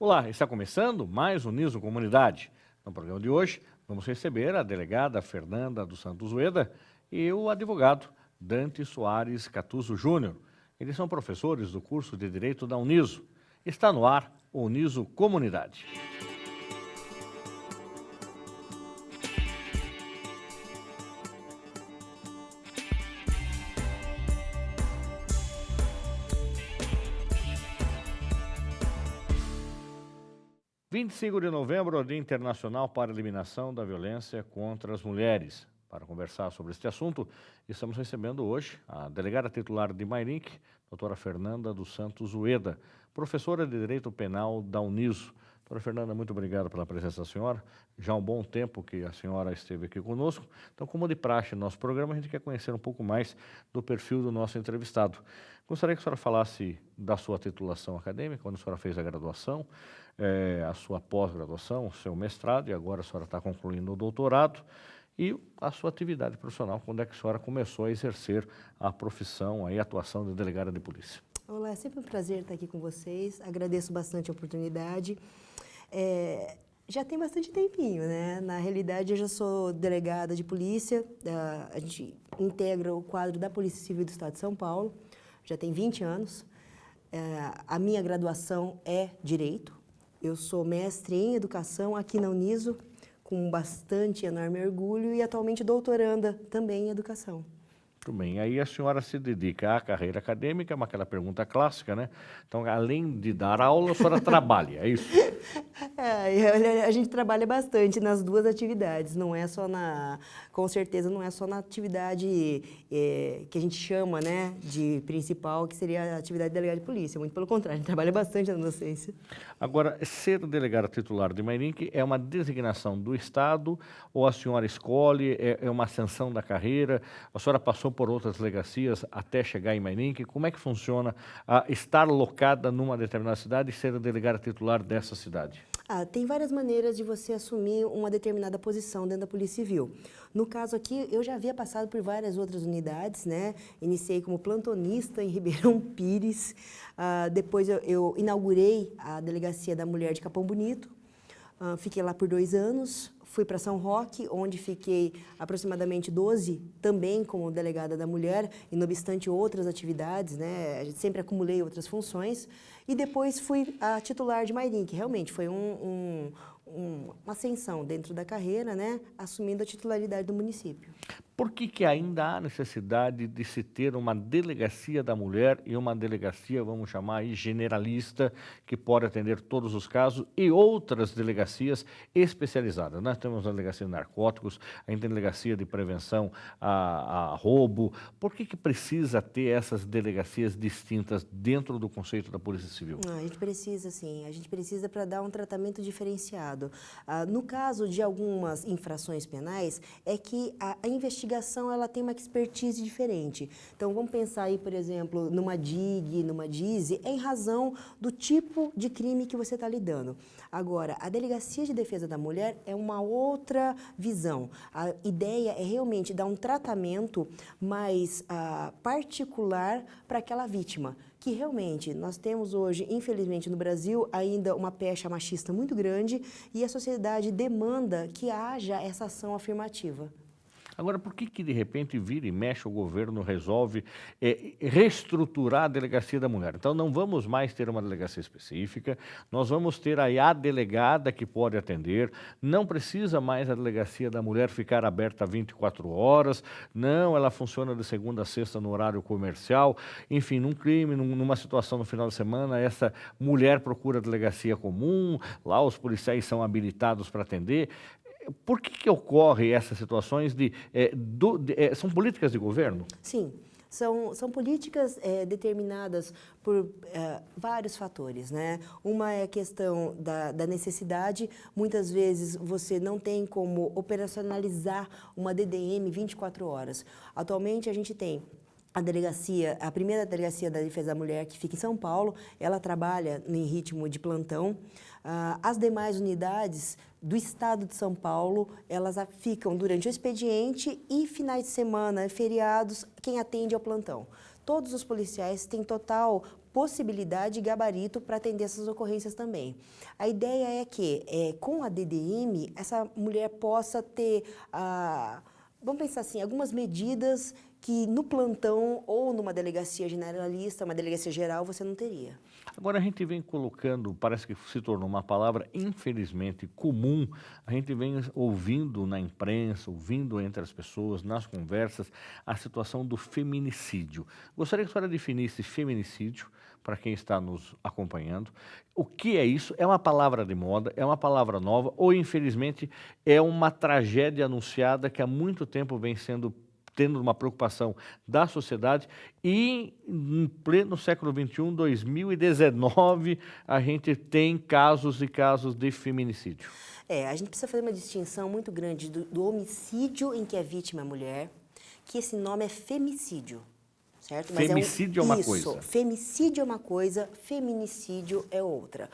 Olá, está começando mais um Niso Comunidade. No programa de hoje, vamos receber a delegada Fernanda dos Santos Ueda e o advogado Dante Soares Catuso Júnior. Eles são professores do curso de Direito da Uniso. Está no ar o Niso Comunidade. – 25 de novembro, o Dia Internacional para a Eliminação da Violência contra as Mulheres. Para conversar sobre este assunto, estamos recebendo hoje a delegada titular de Mairinque, doutora Fernanda dos Santos Ueda, professora de Direito Penal da Uniso. Doutora Fernanda, muito obrigado pela presença da senhora. Já há um bom tempo que a senhora esteve aqui conosco. Então, como de praxe no nosso programa, a gente quer conhecer um pouco mais do perfil do nosso entrevistado. Gostaria que a senhora falasse da sua titulação acadêmica, quando a senhora fez a graduação, a sua pós-graduação, o seu mestrado, e agora a senhora está concluindo o doutorado, e a sua atividade profissional, quando é que a senhora começou a exercer a profissão, a atuação de delegada de polícia. Olá, é sempre um prazer estar aqui com vocês, agradeço bastante a oportunidade. Já tem bastante tempinho, né? Na realidade, eu já sou delegada de polícia, a gente integra o quadro da Polícia Civil do Estado de São Paulo, já tem 20 anos. A minha graduação é Direito, eu sou mestre em Educação aqui na Uniso, com bastante enorme orgulho, e atualmente doutoranda também em Educação. Muito bem, aí a senhora se dedica à carreira acadêmica, mas aquela pergunta clássica, né? Então, além de dar aula, a senhora trabalha, é isso? A gente trabalha bastante nas duas atividades, não é só com certeza não é só na atividade que a gente chama, né, de principal, que seria a atividade de delegado de polícia, muito pelo contrário, a gente trabalha bastante na docência. Agora, ser delegada titular de Mairinque é uma designação do Estado ou a senhora escolhe, é uma ascensão da carreira, a senhora passou por outras delegacias até chegar em Mairinque? Como é que funciona estar locada numa determinada cidade e ser a delegada titular dessa cidade? Tem várias maneiras de você assumir uma determinada posição dentro da Polícia Civil. No caso aqui, eu já havia passado por várias outras unidades, né? Iniciei como plantonista em Ribeirão Pires, depois eu inaugurei a Delegacia da Mulher de Capão Bonito, fiquei lá por 2 anos, fui para São Roque, onde fiquei aproximadamente 12, também como delegada da mulher, e não obstante outras atividades, né, sempre acumulei outras funções, e depois fui a titular de Mairinque, realmente foi uma ascensão dentro da carreira, né, assumindo a titularidade do município. Por que ainda há necessidade de se ter uma delegacia da mulher e uma delegacia, vamos chamar aí, generalista, que pode atender todos os casos, e outras delegacias especializadas? Nós temos a delegacia de narcóticos, a delegacia de prevenção a roubo. Por que precisa ter essas delegacias distintas dentro do conceito da Polícia Civil? A gente precisa, sim. A gente precisa para dar um tratamento diferenciado. No caso de algumas infrações penais, é que a investigação ela tem uma expertise diferente. Então, vamos pensar aí, por exemplo, numa DIG, numa DISE, em razão do tipo de crime que você está lidando. Agora, a Delegacia de Defesa da Mulher é uma outra visão. A ideia é realmente dar um tratamento mais particular para aquela vítima, que realmente nós temos hoje, infelizmente no Brasil, ainda uma pecha machista muito grande e a sociedade demanda que haja essa ação afirmativa. Agora, por que de repente vira e mexe o governo resolve reestruturar a Delegacia da Mulher? Então, não vamos mais ter uma delegacia específica, nós vamos ter aí a delegada que pode atender, não precisa mais a Delegacia da Mulher ficar aberta 24 horas, não, ela funciona de segunda a sexta no horário comercial, enfim, num crime, numa situação no final de semana, essa mulher procura a delegacia comum, lá os policiais são habilitados para atender. Por que ocorre essas situações são políticas de governo? Sim, são políticas determinadas por vários fatores, né? Uma é a questão da necessidade. Muitas vezes você não tem como operacionalizar uma DDM 24 horas. Atualmente a gente tem a primeira delegacia da Defesa da Mulher, que fica em São Paulo, ela trabalha em ritmo de plantão. As demais unidades do Estado de São Paulo, elas ficam durante o expediente e finais de semana, feriados, quem atende é o plantão. Todos os policiais têm total possibilidade e gabarito para atender essas ocorrências também. A ideia é que, com a DDM, essa mulher possa ter, vamos pensar assim, algumas medidas que no plantão ou numa delegacia generalista, uma delegacia geral, você não teria. Agora a gente vem colocando, parece que se tornou uma palavra infelizmente comum, a gente vem ouvindo na imprensa, ouvindo entre as pessoas, nas conversas, a situação do feminicídio. Gostaria que a senhora definisse feminicídio para quem está nos acompanhando. O que é isso? É uma palavra de moda? É uma palavra nova? Ou infelizmente é uma tragédia anunciada que há muito tempo vem tendo uma preocupação da sociedade e em pleno século XXI, 2019, a gente tem casos e casos de feminicídio. A gente precisa fazer uma distinção muito grande do homicídio em que a vítima é mulher, que esse nome é femicídio, certo? Mas femicídio é uma coisa. Isso, femicídio é uma coisa, feminicídio é outra.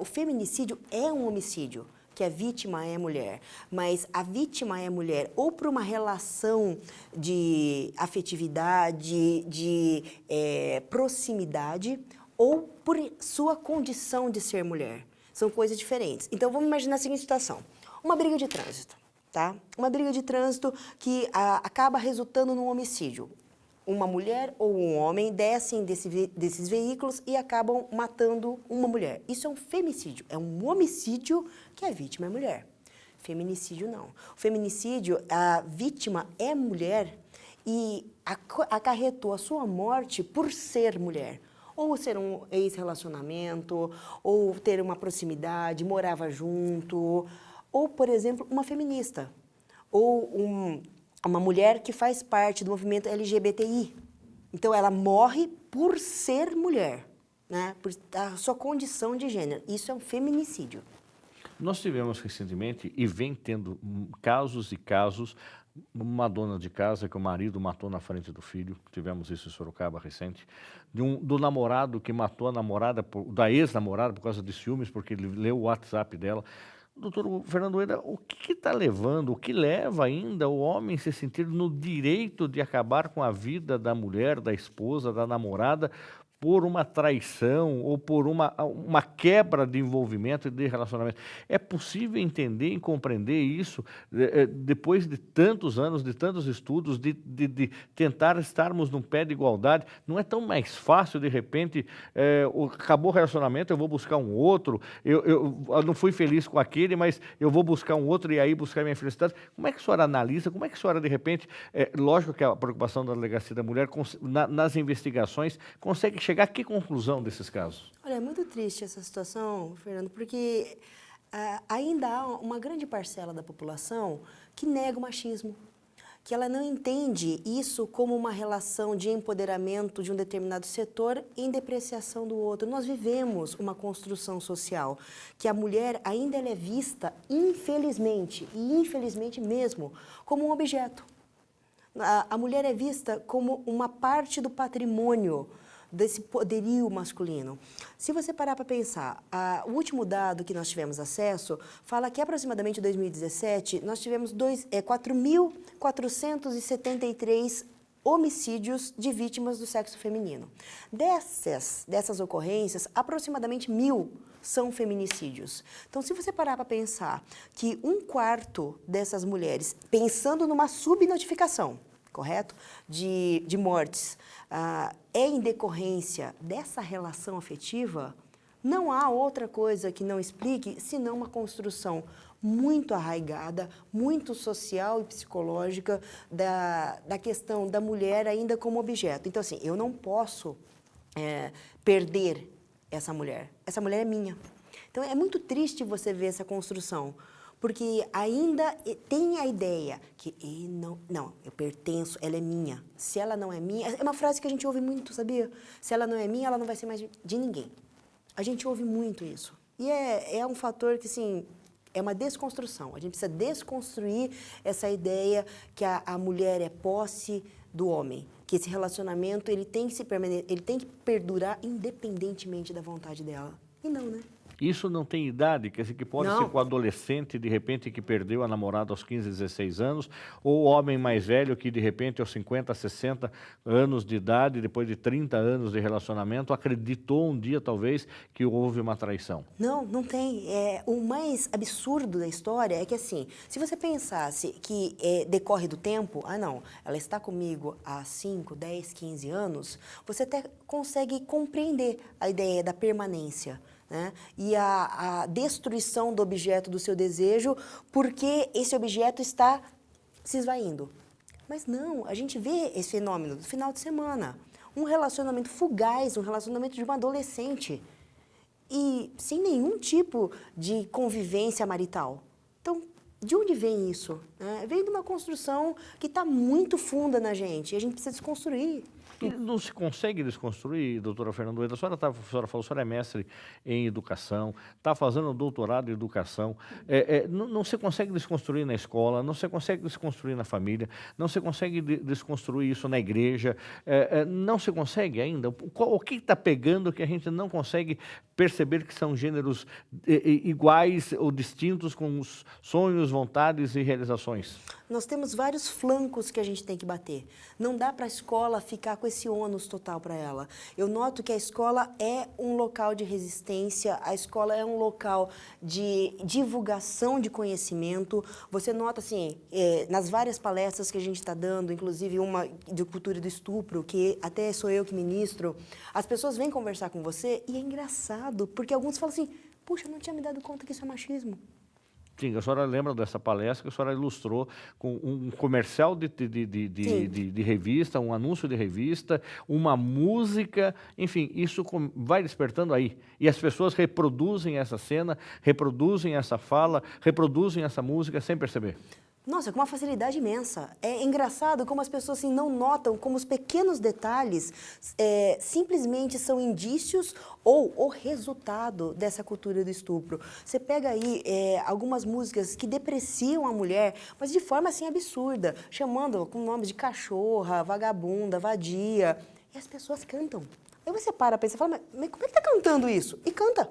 O feminicídio é um homicídio, que a vítima é mulher, mas a vítima é mulher ou por uma relação de afetividade, de proximidade, ou por sua condição de ser mulher. São coisas diferentes. Então, vamos imaginar a seguinte situação. Uma briga de trânsito, tá? Uma briga de trânsito que acaba resultando num homicídio. Uma mulher ou um homem descem desses veículos e acabam matando uma mulher. Isso é um femicídio, é um homicídio que a vítima é mulher. Feminicídio não. O feminicídio, a vítima é mulher e acarretou a sua morte por ser mulher. Ou ser um ex-relacionamento, ou ter uma proximidade, morava junto, ou, por exemplo, uma feminista, ou uma mulher que faz parte do movimento LGBTI. Então, ela morre por ser mulher, né? Por a sua condição de gênero. Isso é um feminicídio. Nós tivemos recentemente, e vem tendo casos e casos, uma dona de casa que o marido matou na frente do filho, tivemos isso em Sorocaba recente, do namorado que matou a namorada, da ex-namorada por causa de ciúmes, porque ele leu o WhatsApp dela. Doutor Fernando Ueda, o que está levando, o que leva ainda o homem se sentir no direito de acabar com a vida da mulher, da esposa, da namorada, por uma traição ou por uma quebra de envolvimento e de relacionamento? É possível entender e compreender isso depois de tantos anos, de tantos estudos, de tentar estarmos num pé de igualdade? Não é tão mais fácil, de repente, acabou o relacionamento, eu vou buscar um outro, eu não fui feliz com aquele, mas eu vou buscar um outro e aí buscar minha felicidade. Como é que a senhora analisa, como é que a senhora, de repente, lógico que a preocupação da Delegacia da Mulher, nas investigações, consegue chegar a que conclusão desses casos? Olha, é muito triste essa situação, Fernando, porque ainda há uma grande parcela da população que nega o machismo, que ela não entende isso como uma relação de empoderamento de um determinado setor em depreciação do outro. Nós vivemos uma construção social que a mulher ainda ela é vista, infelizmente, e infelizmente mesmo, como um objeto. A mulher é vista como uma parte do patrimônio desse poderio masculino. Se você parar para pensar, o último dado que nós tivemos acesso fala que aproximadamente em 2017 nós tivemos 4.473 homicídios de vítimas do sexo feminino. Dessas ocorrências, aproximadamente 1.000 são feminicídios. Então, se você parar para pensar que 1/4 dessas mulheres, pensando numa subnotificação, correto? De mortes, é em decorrência dessa relação afetiva, não há outra coisa que não explique senão uma construção muito arraigada, muito social e psicológica da questão da mulher ainda como objeto. Então, assim, eu não posso perder essa mulher. Essa mulher é minha. Então, é muito triste você ver essa construção, porque ainda tem a ideia que não, eu pertenço, ela é minha. Se ela não é minha, é uma frase que a gente ouve muito, sabia? Se ela não é minha, ela não vai ser mais de ninguém. A gente ouve muito isso. E é um fator que, assim, é uma desconstrução. A gente precisa desconstruir essa ideia que a mulher é posse do homem, que esse relacionamento ele tem que perdurar independentemente da vontade dela. E não, né? Isso não tem idade, quer dizer, que pode Não. ser com o adolescente, de repente, que perdeu a namorada aos 15, 16 anos, ou o homem mais velho que, de repente, aos 50, 60 anos de idade, depois de 30 anos de relacionamento, acreditou um dia, talvez, que houve uma traição. Não, não tem. O mais absurdo da história é que, assim, se você pensasse que decorre do tempo, não, ela está comigo há 5, 10, 15 anos, você até consegue compreender a ideia da permanência, né? E a destruição do objeto do seu desejo, porque esse objeto está se esvaindo. Mas não, a gente vê esse fenômeno no final de semana. Um relacionamento fugaz, um relacionamento de uma adolescente. E sem nenhum tipo de convivência marital. Então, de onde vem isso? Vem de uma construção que está muito funda na gente, e a gente precisa desconstruir. E não se consegue desconstruir, doutora Fernanda Ueda, a senhora falou, a senhora é mestre em educação, está fazendo doutorado em educação, não se consegue desconstruir na escola, não se consegue desconstruir na família, não se consegue desconstruir isso na igreja, não se consegue ainda. O que está pegando que a gente não consegue perceber que são gêneros iguais ou distintos com os sonhos, vontades e realizações? Nós temos vários flancos que a gente tem que bater. Não dá para a escola ficar com esse ônus total para ela. Eu noto que a escola é um local de resistência, a escola é um local de divulgação de conhecimento. Você nota, assim, nas várias palestras que a gente está dando, inclusive uma de cultura do estupro, que até sou eu que ministro, as pessoas vêm conversar com você e é engraçado, porque alguns falam assim, puxa, eu não tinha me dado conta que isso é machismo. Sim, a senhora lembra dessa palestra que a senhora ilustrou com um comercial de revista, um anúncio de revista, uma música, enfim, isso vai despertando aí. E as pessoas reproduzem essa cena, reproduzem essa fala, reproduzem essa música sem perceber. Nossa, com uma facilidade imensa. É engraçado como as pessoas assim, não notam como os pequenos detalhes simplesmente são indícios ou o resultado dessa cultura do estupro. Você pega aí algumas músicas que depreciam a mulher, mas de forma assim absurda, chamando com nomes de cachorra, vagabunda, vadia, e as pessoas cantam. Aí você para e fala, mas como é que tá cantando isso? E canta.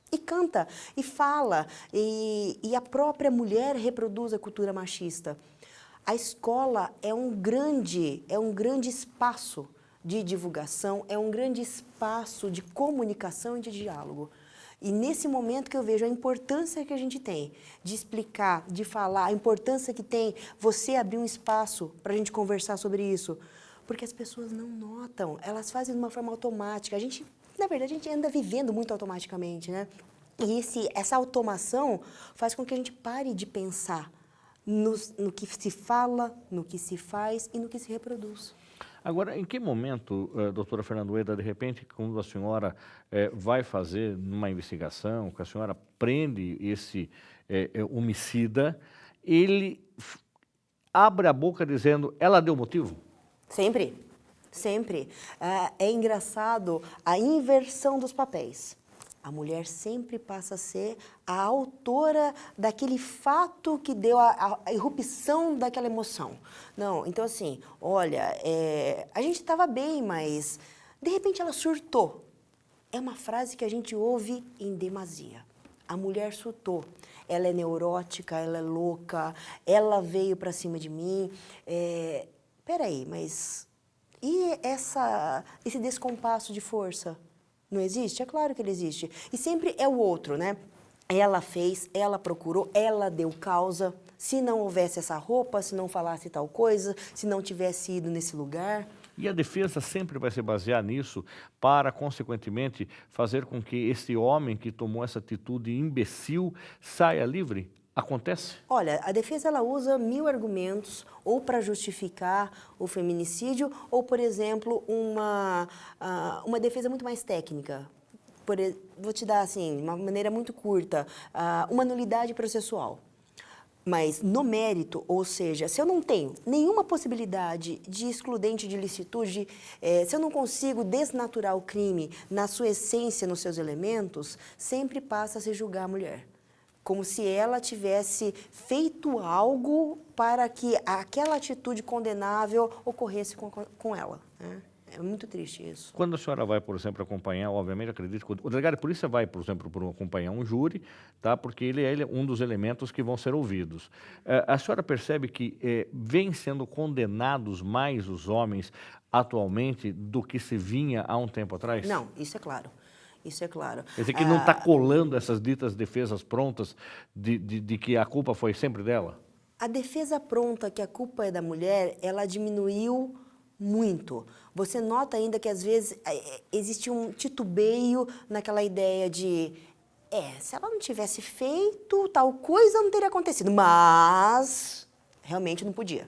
E canta, e fala, e a própria mulher reproduz a cultura machista. A escola é um grande espaço de divulgação, é um grande espaço de comunicação e de diálogo. E nesse momento que eu vejo a importância que a gente tem de explicar, de falar, a importância que tem você abrir um espaço para a gente conversar sobre isso. Porque as pessoas não notam, elas fazem de uma forma automática. Na verdade, a gente anda vivendo muito automaticamente, né? E essa automação faz com que a gente pare de pensar no que se fala, no que se faz e no que se reproduz. Agora, em que momento, doutora Fernanda Ueda, de repente, quando a senhora vai fazer uma investigação, que a senhora prende esse homicida, ele abre a boca dizendo, ela deu motivo? Sempre, sempre. É engraçado a inversão dos papéis. A mulher sempre passa a ser a autora daquele fato que deu a irrupção daquela emoção. Não, então assim, olha, a gente estava bem, mas de repente ela surtou. É uma frase que a gente ouve em demasia. A mulher surtou. Ela é neurótica, ela é louca, ela veio para cima de mim. Peraí, mas e esse descompasso de força? Não existe? É claro que ele existe. E sempre é o outro, né? Ela fez, ela procurou, ela deu causa. Se não houvesse essa roupa, se não falasse tal coisa, se não tivesse ido nesse lugar. E a defesa sempre vai se basear nisso para, consequentemente, fazer com que esse homem que tomou essa atitude imbecil saia livre? Acontece? Olha, a defesa ela usa 1000 argumentos ou para justificar o feminicídio ou, por exemplo, uma defesa muito mais técnica. Vou te dar, assim, uma maneira muito curta, uma nulidade processual. Mas no mérito, ou seja, se eu não tenho nenhuma possibilidade de excludente de licitude, se eu não consigo desnaturar o crime na sua essência, nos seus elementos, sempre passa a se julgar a mulher. Como se ela tivesse feito algo para que aquela atitude condenável ocorresse com ela, né? É muito triste isso. Quando a senhora vai, por exemplo, acompanhar, obviamente, acredito que o delegado de polícia vai, por exemplo, acompanhar um júri, tá? Porque ele é um dos elementos que vão ser ouvidos. A senhora percebe que vem sendo condenados mais os homens atualmente do que se vinha há um tempo atrás? Não, isso é claro. Isso é claro. Quer dizer que não está colando essas ditas defesas prontas de que a culpa foi sempre dela? A defesa pronta que a culpa é da mulher, ela diminuiu muito. Você nota ainda que, às vezes, existe um titubeio naquela ideia de se ela não tivesse feito tal coisa, não teria acontecido. Mas, realmente não podia.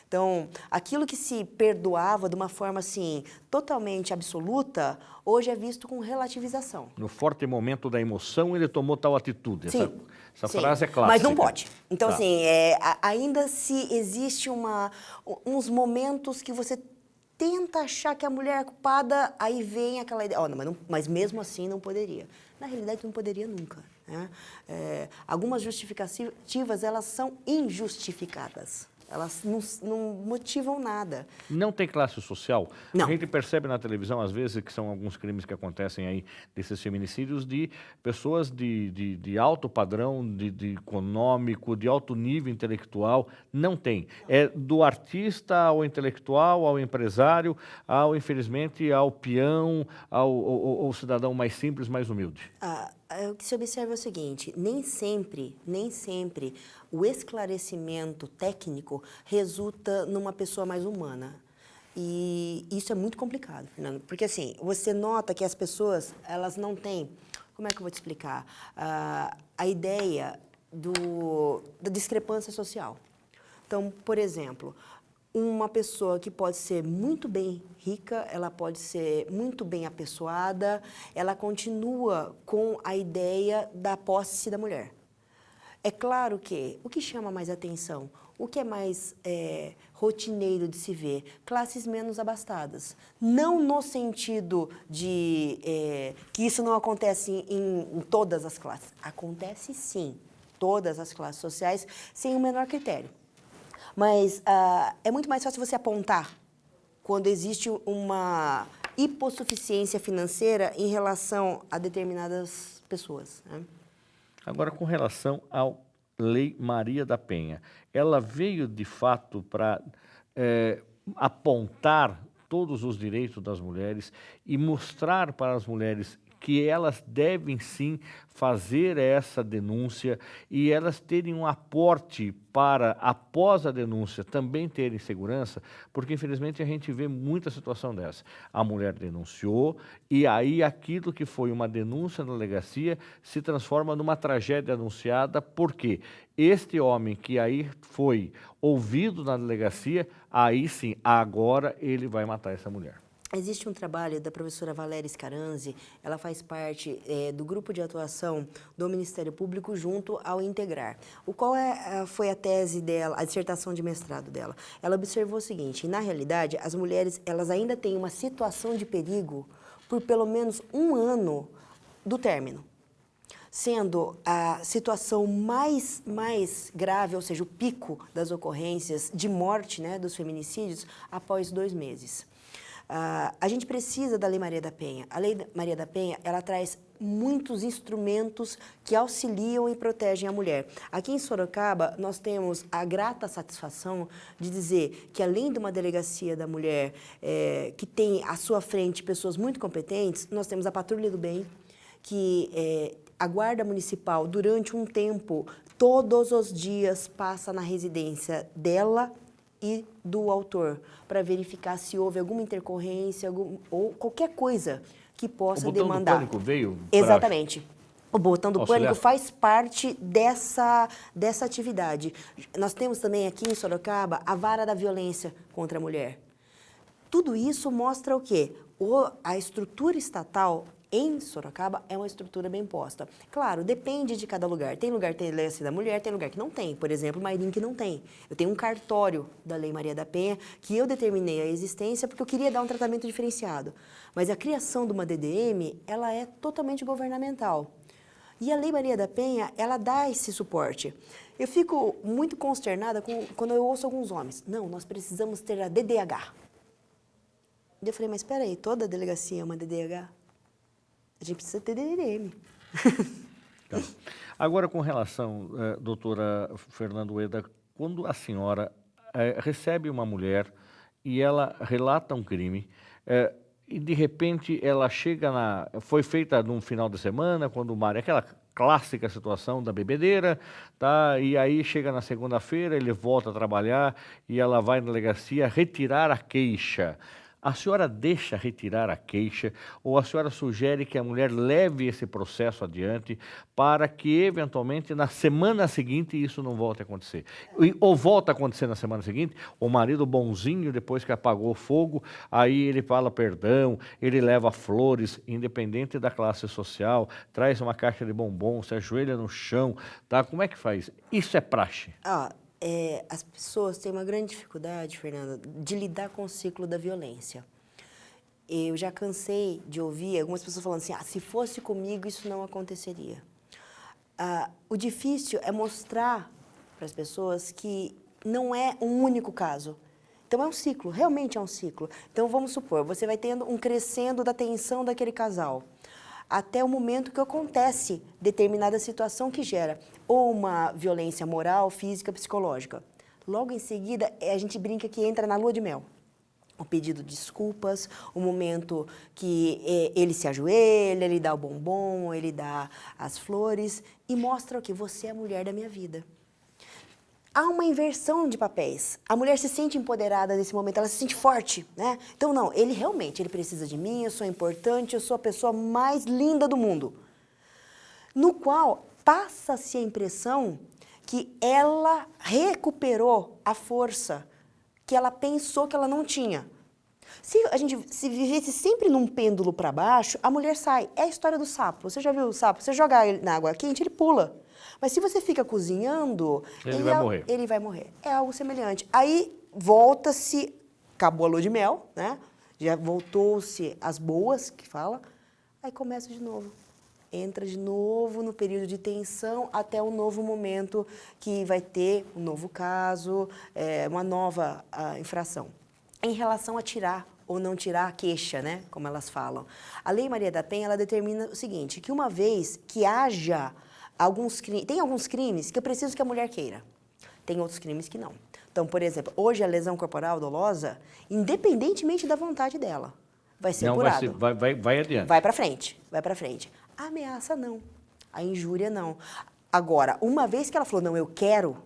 Então, aquilo que se perdoava de uma forma, assim, totalmente absoluta, hoje é visto com relativização. No forte momento da emoção, ele tomou tal atitude. Sim. Essa Sim, frase é clássica. mas não pode. Então, tá. assim, ainda se existe uns momentos que você tenta achar que a mulher é culpada, aí vem aquela ideia, mas mesmo assim não poderia. Na realidade, não poderia nunca. Né? Algumas justificativas, elas são injustificadas. Elas não motivam nada. Não tem classe social? Não. A gente percebe na televisão, às vezes, que são alguns crimes que acontecem aí, desses feminicídios, de pessoas de alto padrão, de econômico, de alto nível intelectual. Não tem. É do artista ao intelectual, ao empresário, infelizmente, ao peão, ao cidadão mais simples, mais humilde. O que se observa é o seguinte, nem sempre o esclarecimento técnico resulta numa pessoa mais humana. E isso é muito complicado, Fernando, porque assim, você nota que as pessoas, elas não têm, como é que eu vou te explicar, a ideia da discrepância social. Então, por exemplo, uma pessoa que pode ser muito bem rica, ela pode ser muito bem apessoada, ela continua com a ideia da posse da mulher. É claro que o que chama mais atenção, o que é mais rotineiro de se ver, classes menos abastadas. Não no sentido de que isso não acontece em todas as classes. Acontece sim, todas as classes sociais, sem o menor critério. Mas é muito mais fácil você apontar quando existe uma hipossuficiência financeira em relação a determinadas pessoas. Né? Agora, com relação à Lei Maria da Penha, ela veio, de fato, para apontar todos os direitos das mulheres e mostrar para as mulheres que elas devem sim fazer essa denúncia e elas terem um aporte para, após a denúncia, também terem segurança, porque infelizmente a gente vê muita situação dessa. A mulher denunciou e aí aquilo que foi uma denúncia na delegacia se transforma numa tragédia anunciada, porque este homem que aí foi ouvido na delegacia, aí sim, agora ele vai matar essa mulher. Existe um trabalho da professora Valéria Scaranzi, ela faz parte do grupo de atuação do Ministério Público junto ao Integrar. Qual foi a tese dela, a dissertação de mestrado dela? Ela observou o seguinte, na realidade, as mulheres elas ainda têm uma situação de perigo por pelo menos 1 ano do término, sendo a situação mais grave, ou seja, o pico das ocorrências de morte, né, dos feminicídios, após 2 meses. A gente precisa da Lei Maria da Penha. A Lei Maria da Penha, ela traz muitos instrumentos que auxiliam e protegem a mulher. Aqui em Sorocaba, nós temos a grata satisfação de dizer que, além de uma delegacia da mulher que tem à sua frente pessoas muito competentes, nós temos a Patrulha do Bem, que a Guarda Municipal, durante um tempo, todos os dias, passa na residência dela e do autor, para verificar se houve alguma intercorrência ou qualquer coisa que possa demandar. O botão do pânico veio? Exatamente. O botão do pânico faz parte dessa atividade. Nós temos também aqui em Sorocaba a Vara da Violência contra a Mulher. Tudo isso mostra o quê? A estrutura estatal em Sorocaba é uma estrutura bem posta. Claro, depende de cada lugar. Tem lugar que tem delegacia da mulher, tem lugar que não tem. Por exemplo, Mairink não tem. Eu tenho um cartório da Lei Maria da Penha que eu determinei a existência porque eu queria dar um tratamento diferenciado. Mas a criação de uma DDM, ela é totalmente governamental. E a Lei Maria da Penha, ela dá esse suporte. Eu fico muito consternada quando eu ouço alguns homens. Não, nós precisamos ter a DDH. Eu falei, mas espera aí, toda delegacia é uma DDH? A gente precisa ter DDM. Tá. Agora, com relação, doutora Fernanda Ueda, quando a senhora recebe uma mulher e ela relata um crime, e de repente ela chega foi feita num final de semana, quando o marido, aquela clássica situação da bebedeira, tá? E aí chega na segunda-feira, ele volta a trabalhar e ela vai na delegacia retirar a queixa. A senhora deixa retirar a queixa ou a senhora sugere que a mulher leve esse processo adiante para que, eventualmente, na semana seguinte isso não volte a acontecer? Ou volta a acontecer na semana seguinte, o marido bonzinho, depois que apagou o fogo, aí ele fala perdão, ele leva flores, independente da classe social, traz uma caixa de bombom, se ajoelha no chão, tá? Como é que faz? Isso é praxe? As pessoas têm uma grande dificuldade, Fernanda, de lidar com o ciclo da violência. Eu já cansei de ouvir algumas pessoas falando assim, se fosse comigo isso não aconteceria. O difícil é mostrar para as pessoas que não é um único caso. Então é um ciclo, realmente é um ciclo. Então vamos supor, você vai tendo um crescendo da tensão daquele casal, até o momento que acontece determinada situação que gera ou uma violência moral, física, psicológica. Logo em seguida, a gente brinca que entra na lua de mel. O pedido de desculpas, o momento que ele se ajoelha, ele dá o bombom, ele dá as flores e mostra o que você é a mulher da minha vida. Há uma inversão de papéis. A mulher se sente empoderada nesse momento, ela se sente forte, né? Então, não, ele realmente, ele precisa de mim, eu sou importante, eu sou a pessoa mais linda do mundo. No qual passa-se a impressão que ela recuperou a força que ela pensou que ela não tinha. Se a gente vivesse sempre num pêndulo para baixo, a mulher sai. É a história do sapo. Você já viu o sapo? Você joga ele na água quente, ele pula. Mas se você fica cozinhando, ele vai morrer. Ele vai morrer. É algo semelhante. Aí volta-se, acabou a lua de mel, né? Já voltou-se as boas, que fala. Aí começa de novo. Entra de novo no período de tensão até um novo momento que vai ter um novo caso, uma nova infração. Em relação a tirar ou não tirar a queixa, né? Como elas falam. A Lei Maria da Penha, ela determina o seguinte, que uma vez que haja tem alguns crimes que eu preciso que a mulher queira. Tem outros crimes que não. Então, por exemplo, hoje a lesão corporal dolosa, independentemente da vontade dela, vai ser apurado. Vai adiante. Vai para frente, vai para frente. A ameaça não, a injúria não. Agora, uma vez que ela falou, não, eu quero,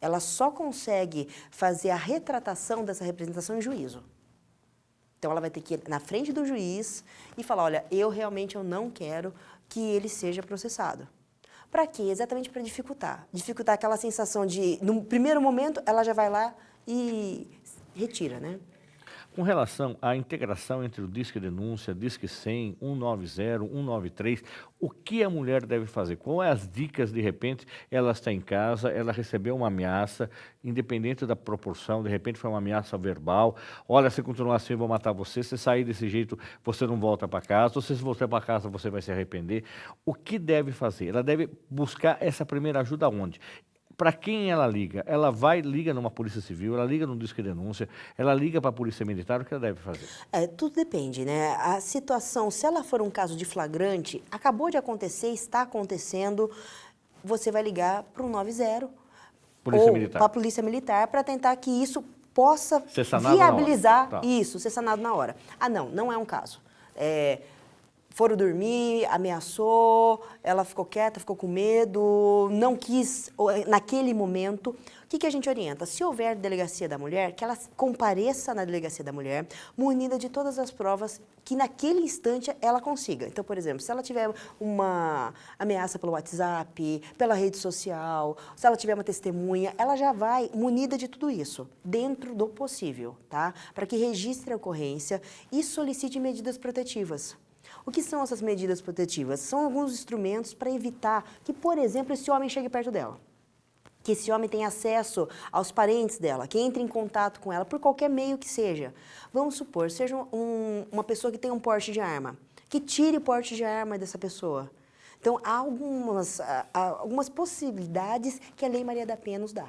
ela só consegue fazer a retratação dessa representação em juízo. Então, ela vai ter que ir na frente do juiz e falar, olha, eu não quero que ele seja processado. Para quê? Exatamente para dificultar. Dificultar aquela sensação de, no primeiro momento, ela já vai lá e retira, né? Com relação à integração entre o Disque Denúncia, Disque 100, 190, 193, o que a mulher deve fazer? Quais as dicas, de repente, ela está em casa, ela recebeu uma ameaça, independente da proporção, de repente foi uma ameaça verbal, olha, se continuar assim eu vou matar você, se sair desse jeito você não volta para casa, ou se voltar para casa você vai se arrepender. O que deve fazer? Ela deve buscar essa primeira ajuda onde? Para quem ela liga? Ela liga numa polícia civil, ela liga no Disque Denúncia, ela liga para a polícia militar, o que ela deve fazer? Tudo depende, né? A situação, se ela for um caso de flagrante, acabou de acontecer, está acontecendo, você vai ligar para o 190 ou para a polícia militar para tentar que isso possa viabilizar isso, ser sanado na hora. Não é um caso. Foram dormir, ameaçou, ela ficou quieta, ficou com medo, não quis, naquele momento. O que a gente orienta? Se houver delegacia da mulher, que ela compareça na delegacia da mulher, munida de todas as provas que naquele instante ela consiga. Então, por exemplo, se ela tiver uma ameaça pelo WhatsApp, pela rede social, se ela tiver uma testemunha, ela já vai munida de tudo isso, dentro do possível, tá? Para que registre a ocorrência e solicite medidas protetivas. O que são essas medidas protetivas? São alguns instrumentos para evitar que, por exemplo, esse homem chegue perto dela. Que esse homem tenha acesso aos parentes dela, que entre em contato com ela por qualquer meio que seja. Vamos supor, seja uma pessoa que tem um porte de arma, que tire o porte de arma dessa pessoa. Então, há algumas possibilidades que a Lei Maria da Penha nos dá.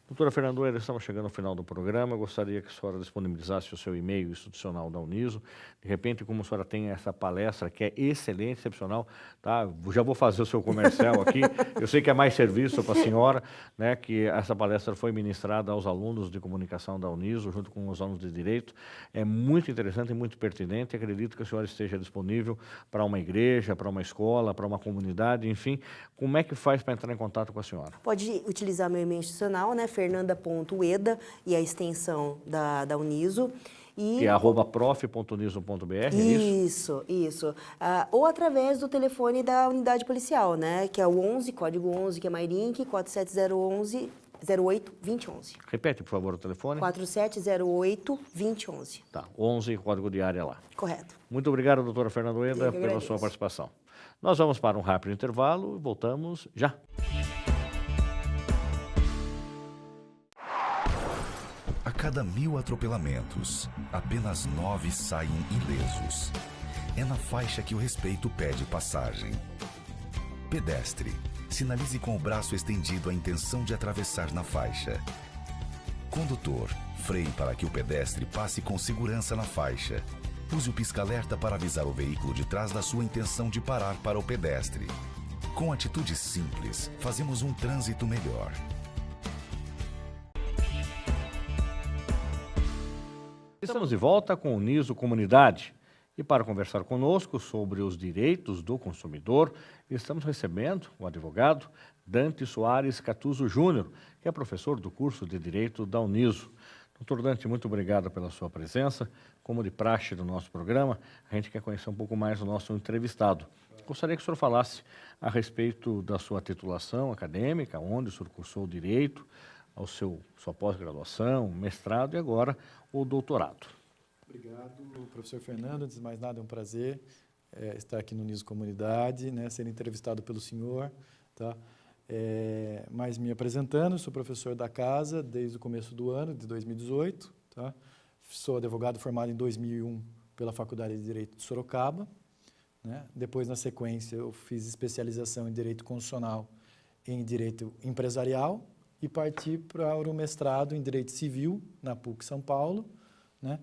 Doutora Fernanda Oeira, estamos chegando ao final do programa. Eu gostaria que a senhora disponibilizasse o seu e-mail institucional da Uniso. De repente, como a senhora tem essa palestra que é excelente, excepcional, tá? Já vou fazer o seu comercial aqui. Eu sei que é mais serviço para a senhora, né? Que essa palestra foi ministrada aos alunos de comunicação da Uniso, junto com os alunos de Direito. É muito interessante e muito pertinente. Acredito que a senhora esteja disponível para uma igreja, para uma escola, para uma comunidade, enfim. Como é que faz para entrar em contato com a senhora? Pode utilizar meu e-mail institucional, né? fernanda.ueda e a extensão da Uniso. Que é @prof.uniso.br, é isso? Isso. Ou através do telefone da unidade policial, né? Que é o 11, código 11, que é Mairink, 4708-2011. Repete, por favor, o telefone. 4708-2011. Tá, 11, código de área lá. Correto. Muito obrigado, doutora Fernanda Oeira, pela sua participação. Nós vamos para um rápido intervalo e voltamos já. A cada 1000 atropelamentos, apenas 9 saem ilesos. É na faixa que o respeito pede passagem. Pedestre, sinalize com o braço estendido a intenção de atravessar na faixa. Condutor, freie para que o pedestre passe com segurança na faixa. Use o pisca-alerta para avisar o veículo de trás da sua intenção de parar para o pedestre. Com atitudes simples, fazemos um trânsito melhor. Estamos de volta com o Uniso Comunidade. E para conversar conosco sobre os direitos do consumidor, estamos recebendo o advogado Dante Soares Catuso Júnior, que é professor do curso de Direito da Uniso. Doutor Dante, muito obrigado pela sua presença. Como de praxe do nosso programa, a gente quer conhecer um pouco mais o nosso entrevistado. Gostaria que o senhor falasse a respeito da sua titulação acadêmica, onde o senhor cursou Direito, ao sua pós-graduação, mestrado e agora o doutorado. Obrigado, professor Fernando. Antes de mais nada, é um prazer estar aqui no Uniso Comunidade, né, ser entrevistado pelo senhor. Tá? Mas me apresentando, sou professor da casa desde o começo do ano, de 2018. Tá? Sou advogado formado em 2001 pela Faculdade de Direito de Sorocaba. Né? Depois, na sequência, eu fiz especialização em Direito Constitucional em Direito Empresarial e parti para o mestrado em Direito Civil na PUC São Paulo. Né?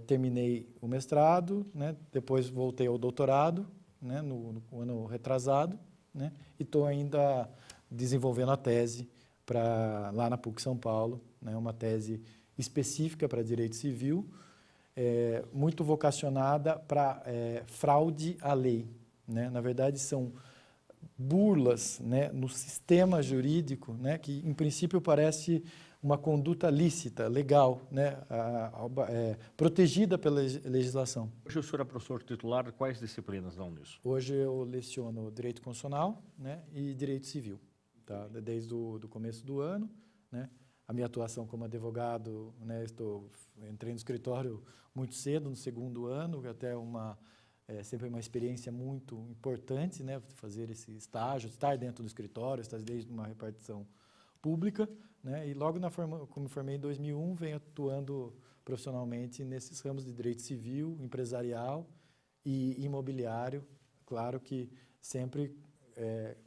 Terminei o mestrado, né? Depois voltei ao doutorado, né? no ano retrasado, né? E estou ainda desenvolvendo a tese lá na PUC São Paulo, né? Uma tese específica para Direito Civil, muito vocacionada para fraude à lei. Né? Na verdade, são burlas, né, no sistema jurídico, né, que, em princípio, parece uma conduta lícita, legal, né, protegida pela legislação. Hoje o senhor é professor titular de quais disciplinas da Uniso? Hoje eu leciono Direito Constitucional, né, e Direito Civil, tá, desde o começo do ano. Né. A minha atuação como advogado, né, entrei no escritório muito cedo, no segundo ano, até sempre uma experiência muito importante, né, fazer esse estágio, estar dentro do escritório, estar desde uma repartição pública, né, e logo como formei em 2001, venho atuando profissionalmente nesses ramos de direito civil, empresarial e imobiliário, claro que sempre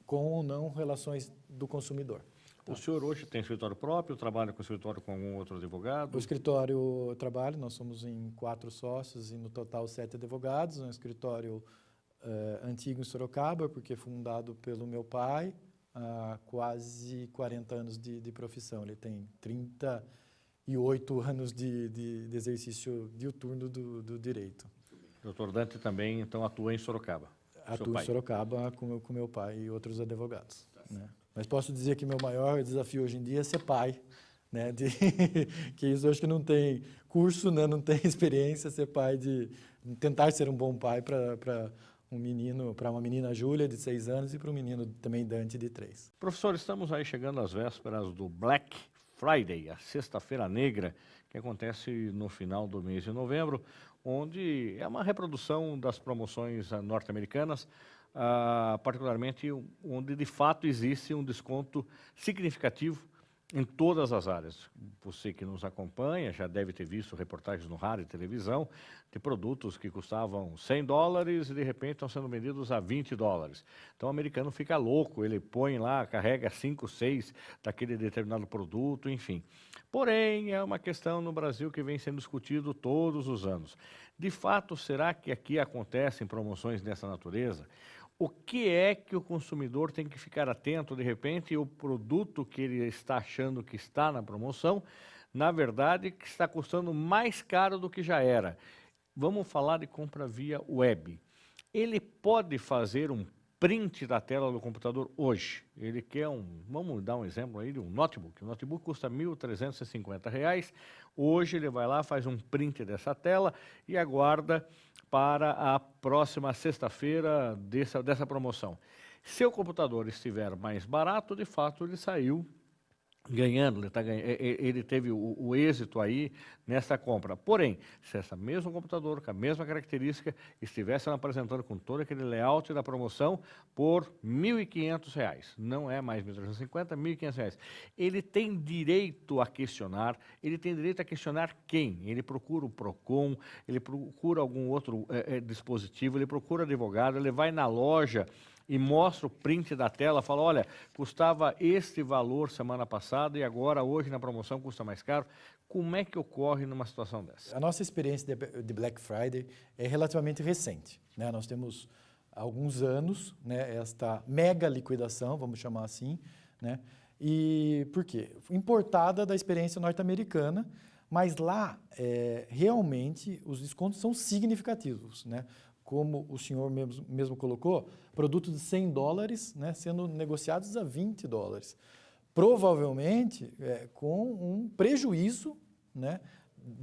com ou não relações do consumidor. O senhor hoje tem escritório próprio, trabalha com escritório com algum outro advogado? O escritório eu trabalho, nós somos em 4 sócios e no total 7 advogados. É um escritório antigo em Sorocaba, porque fundado pelo meu pai, há quase 40 anos de profissão. Ele tem 38 anos de exercício diuturno do direito. Doutor Dante também, então, atua em Sorocaba? Atuo em Sorocaba com meu pai e outros advogados. Né? Mas posso dizer que meu maior desafio hoje em dia é ser pai, né? Que isso eu acho que não tem curso, né? Não tem experiência, ser pai tentar ser um bom pai para um menino, para uma menina Júlia de 6 anos e para um menino também Dante de 3. Professor, estamos aí chegando às vésperas do Black Friday, a Sexta-feira Negra, que acontece no final do mês de novembro, onde é uma reprodução das promoções norte-americanas, particularmente onde de fato existe um desconto significativo em todas as áreas. Você que nos acompanha já deve ter visto reportagens no rádio e televisão de produtos que custavam $100 e de repente estão sendo vendidos a $20. Então o americano fica louco, ele põe lá, carrega 5, 6 daquele determinado produto, enfim. Porém, é uma questão no Brasil que vem sendo discutido todos os anos. De fato, será que aqui acontecem promoções dessa natureza? O que é que o consumidor tem que ficar atento, de repente, o produto que ele está achando que está na promoção, na verdade, que está custando mais caro do que já era. Vamos falar de compra via web. Ele pode fazer um print da tela do computador hoje. Ele quer vamos dar um exemplo aí de um notebook. O notebook custa R$ 1.350. Hoje ele vai lá, faz um print dessa tela e aguarda para a próxima sexta-feira dessa promoção. Se o computador estiver mais barato, de fato ele saiu ganhando, ele teve o êxito aí nessa compra. Porém, se esse mesmo computador, com a mesma característica, estivesse apresentando com todo aquele layout da promoção por R$ 1.500, não é mais R$ 1.350, R$ 1.500. Ele tem direito a questionar, ele tem direito a questionar quem? Ele procura o PROCON, ele procura algum outro dispositivo, ele procura advogado, ele vai na loja e mostra o print da tela, fala, olha, custava este valor semana passada e agora, hoje, na promoção, custa mais caro. Como é que ocorre numa situação dessa? A nossa experiência de Black Friday é relativamente recente, né? Nós temos alguns anos, né, esta mega liquidação, vamos chamar assim, né? E por quê? Importada da experiência norte-americana, mas lá, realmente, os descontos são significativos, né? Como o senhor mesmo colocou, produtos de $100, né, sendo negociados a $20. Provavelmente com um prejuízo, né,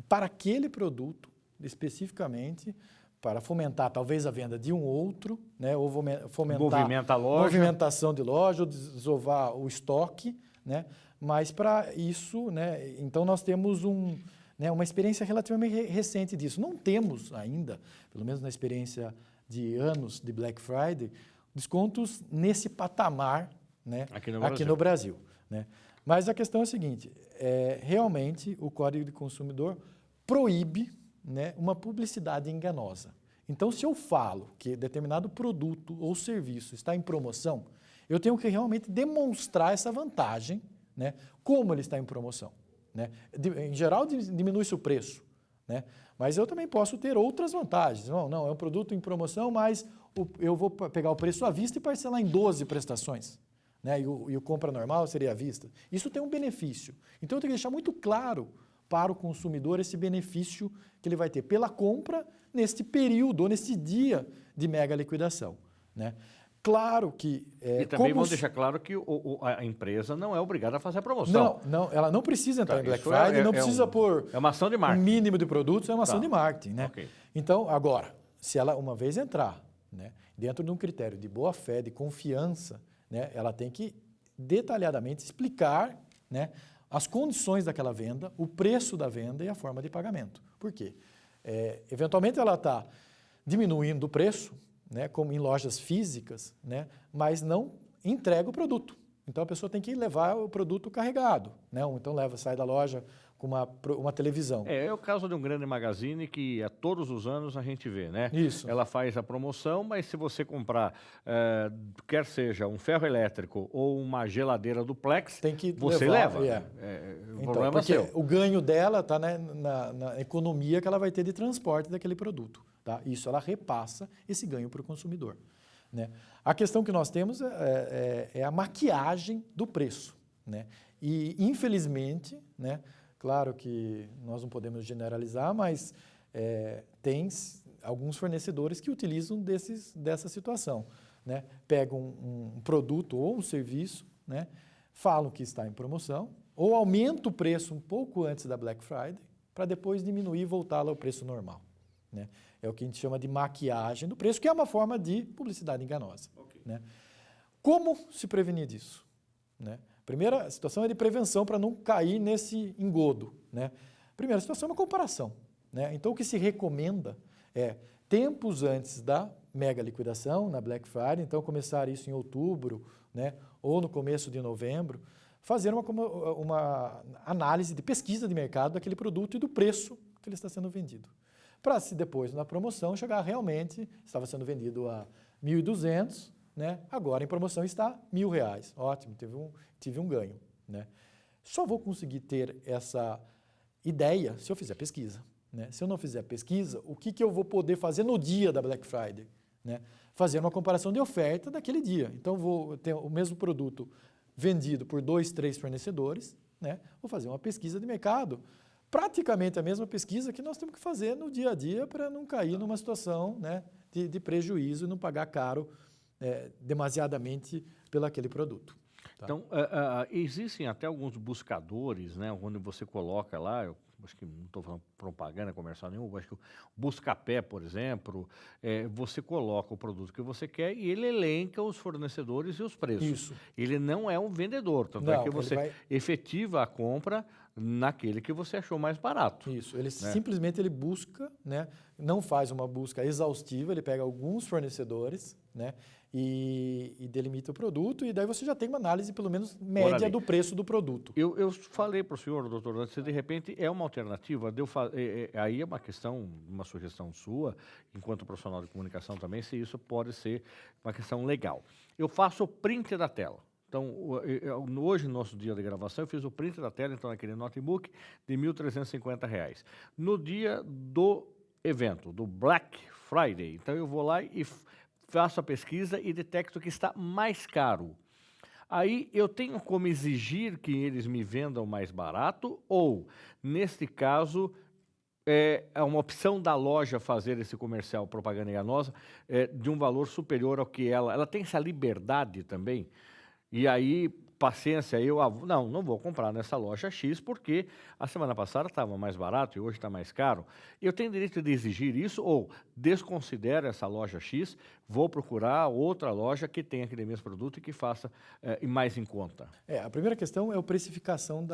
para aquele produto, especificamente, para fomentar talvez a venda de um outro, né, ou fomentar a loja. Movimentação de loja, ou desovar o estoque, né, mas para isso, né, então nós temos uma experiência relativamente recente disso. Não temos ainda, pelo menos na experiência de anos de Black Friday, descontos nesse patamar, né, aqui no Brasil. Né? Mas a questão é a seguinte, realmente o Código de Consumidor proíbe, né, uma publicidade enganosa. Então, se eu falo que determinado produto ou serviço está em promoção, eu tenho que realmente demonstrar essa vantagem, né, como ele está em promoção. Né? Em geral, diminui-se o preço, né? Mas eu também posso ter outras vantagens. Não, é um produto em promoção, mas eu vou pegar o preço à vista e parcelar em 12 prestações. Né? E o compra normal seria à vista. Isso tem um benefício. Então, eu tenho que deixar muito claro para o consumidor esse benefício que ele vai ter pela compra neste período, ou nesse dia de mega liquidação. Né? Claro que... e também vamos deixar claro que a empresa não é obrigada a fazer a promoção. Não, ela não precisa entrar em Black Friday, não precisa pôr uma ação de marketing. Um mínimo de produtos, é uma ação de marketing. Né? Okay. Então, agora, se ela uma vez entrar, né, dentro de um critério de boa-fé, de confiança, né, ela tem que detalhadamente explicar, né, as condições daquela venda, o preço da venda e a forma de pagamento. Por quê? Eventualmente ela está diminuindo o preço, né, como em lojas físicas, né, mas não entrega o produto. Então, a pessoa tem que levar o produto carregado, né, ou então sai da loja com uma televisão. É o caso de um grande magazine que todos os anos a gente vê, né? Isso. Ela faz a promoção, mas se você comprar, quer seja um ferro elétrico ou uma geladeira duplex, tem que você levar, leva. O então, problema é seu. O ganho dela está, né, na economia que ela vai ter de transporte daquele produto. Tá? Isso ela repassa esse ganho para o consumidor. Né? A questão que nós temos é a maquiagem do preço. Né? E, infelizmente, né, claro que nós não podemos generalizar, mas tem alguns fornecedores que utilizam dessa situação. Né? Pegam um produto ou um serviço, né, falam que está em promoção, ou aumenta o preço um pouco antes da Black Friday, para depois diminuir e voltar ao preço normal. Né? É o que a gente chama de maquiagem do preço, que é uma forma de publicidade enganosa. Okay. Né? Como se prevenir disso? Né? Primeira situação é de prevenção para não cair nesse engodo. Né? Primeira situação é uma comparação. Né? Então, o que se recomenda é, tempos antes da mega liquidação, na Black Friday, então começar isso em outubro, né, ou no começo de novembro, fazer uma análise de pesquisa de mercado daquele produto e do preço que ele está sendo vendido. Para se depois, na promoção, chegar realmente, estava sendo vendido a 1.200, né? Agora em promoção está R$1.000. Ótimo, tive um ganho, né? Só vou conseguir ter essa ideia se eu fizer pesquisa, né? Se eu não fizer pesquisa, o que eu vou poder fazer no dia da Black Friday? Né? Fazer uma comparação de oferta daquele dia. Então, vou ter o mesmo produto vendido por 2, 3 fornecedores, né? Vou fazer uma pesquisa de mercado, praticamente a mesma pesquisa que nós temos que fazer no dia a dia para não cair numa situação, né, de prejuízo e não pagar caro demasiadamente pelo aquele produto. Tá? Então, existem até alguns buscadores, né, onde você coloca lá, eu acho que não estou falando propaganda comercial nenhuma, acho que o Buscapé, por exemplo, você coloca o produto que você quer e ele elenca os fornecedores e os preços. Isso. Ele não é um vendedor, tanto é que você efetiva a compra naquele que você achou mais barato. Isso, ele simplesmente ele busca, né, não faz uma busca exaustiva, ele pega alguns fornecedores, né, e delimita o produto, e daí você já tem uma análise, pelo menos, média do preço do produto. Eu falei para o senhor, doutor, se de repente é uma alternativa, aí é uma questão, uma sugestão sua, enquanto profissional de comunicação também, se isso pode ser uma questão legal. Eu faço o print da tela. Então, hoje, no nosso dia de gravação, eu fiz o print da tela, então, naquele notebook, de R$ 1.350. No dia do evento, do Black Friday, então eu vou lá e faço a pesquisa e detecto que está mais caro. Aí eu tenho como exigir que eles me vendam mais barato ou, neste caso, é uma opção da loja fazer esse comercial propaganda enganosa de um valor superior ao que ela tem essa liberdade também. E aí, paciência, não vou comprar nessa loja X porque a semana passada estava mais barato e hoje está mais caro. Eu tenho direito de exigir isso ou desconsidero essa loja X, vou procurar outra loja que tenha aquele mesmo produto e que faça mais em conta? A primeira questão é a precificação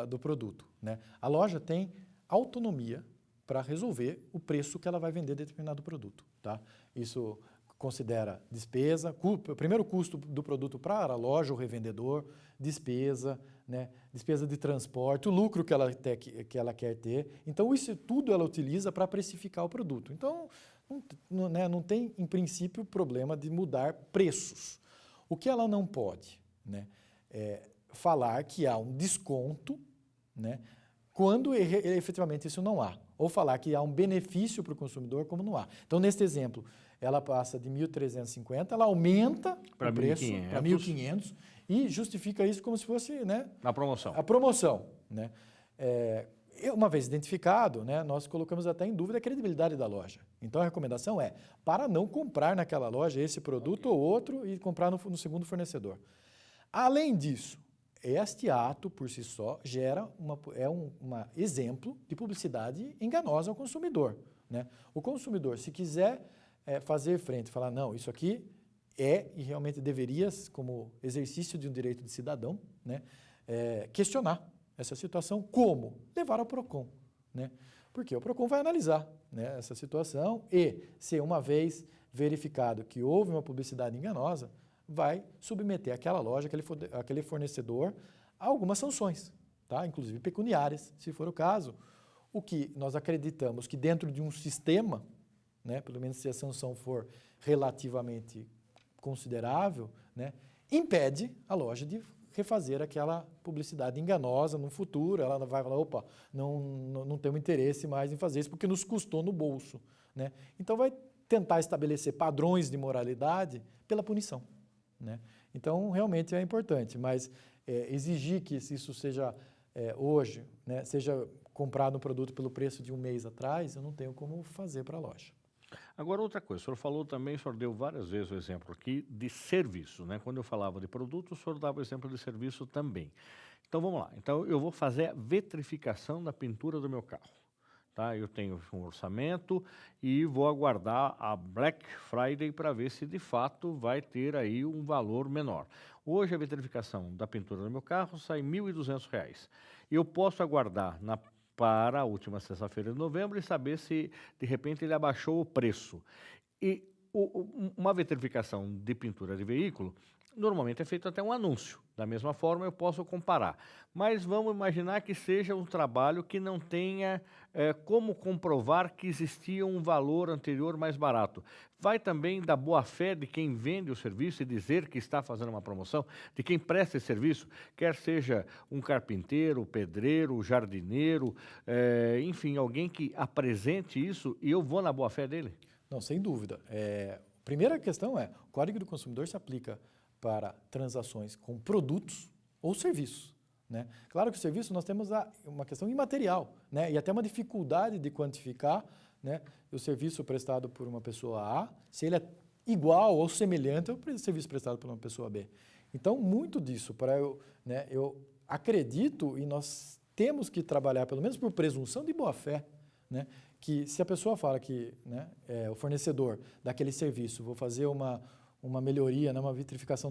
do produto, né? A loja tem autonomia para resolver o preço que ela vai vender determinado produto, tá? Isso considera despesa, primeiro custo do produto para a loja, o revendedor, despesa, né, despesa de transporte, o lucro que ela quer ter. Então, isso tudo ela utiliza para precificar o produto. Então, não tem, em princípio, problema de mudar preços. O que ela não pode, né, é falar que há um desconto, né, quando efetivamente isso não há. Ou falar que há um benefício para o consumidor, como não há. Então, neste exemplo, ela passa de 1.350, ela aumenta o preço para 1.500 e justifica isso como se fosse, né, a promoção. A promoção, né? Uma vez identificado, né, nós colocamos até em dúvida a credibilidade da loja. Então, a recomendação é para não comprar naquela loja esse produto ou outro e comprar no segundo fornecedor. Além disso, este ato, por si só, gera um exemplo de publicidade enganosa ao consumidor, né? O consumidor, se quiser fazer frente, falar, não, isso aqui e realmente deveria, como exercício de um direito de cidadão, né, questionar essa situação, como? Levar ao PROCON, né? Porque o PROCON vai analisar, né, essa situação e, se uma vez verificado que houve uma publicidade enganosa, vai submeter aquela loja, aquele fornecedor a algumas sanções, tá? Inclusive pecuniárias, se for o caso. O que nós acreditamos que dentro de um sistema, né, pelo menos se a sanção for relativamente considerável, né, impede a loja de refazer aquela publicidade enganosa no futuro. Ela vai falar, opa, não temos interesse mais em fazer isso porque nos custou no bolso, né? Então vai tentar estabelecer padrões de moralidade pela punição, né? Então realmente é importante, mas exigir que isso seja hoje, né, seja comprado um produto pelo preço de um mês atrás, eu não tenho como fazer para a loja. Agora, outra coisa, o senhor falou também, o senhor deu várias vezes o exemplo aqui de serviço, né? Quando eu falava de produto, o senhor dava o exemplo de serviço também. Então, vamos lá. Então, eu vou fazer a vitrificação da pintura do meu carro, tá? Eu tenho um orçamento e vou aguardar a Black Friday para ver se, de fato, vai ter aí um valor menor. Hoje, a vitrificação da pintura do meu carro sai R$ 1.200. Eu posso aguardar para a última sexta-feira de novembro e saber se, de repente, ele abaixou o preço. E uma vitrificação de pintura de veículo, Normalmente é feito até um anúncio. Da mesma forma, eu posso comparar. Mas vamos imaginar que seja um trabalho que não tenha como comprovar que existia um valor anterior mais barato. Vai também da boa-fé de quem vende o serviço e dizer que está fazendo uma promoção, de quem presta esse serviço, quer seja um carpinteiro, pedreiro, jardineiro, enfim, alguém que apresente isso e eu vou na boa-fé dele? Não, sem dúvida. Primeira questão é, o Código do Consumidor se aplica para transações com produtos ou serviços, né? Claro que o serviço nós temos uma questão imaterial, né? E até uma dificuldade de quantificar, né, o serviço prestado por uma pessoa A, se ele é igual ou semelhante ao serviço prestado por uma pessoa B. Então, muito disso, eu acredito e nós temos que trabalhar, pelo menos por presunção de boa-fé, né, que se a pessoa fala que, né, o fornecedor daquele serviço, vou fazer uma melhoria, né, uma vitrificação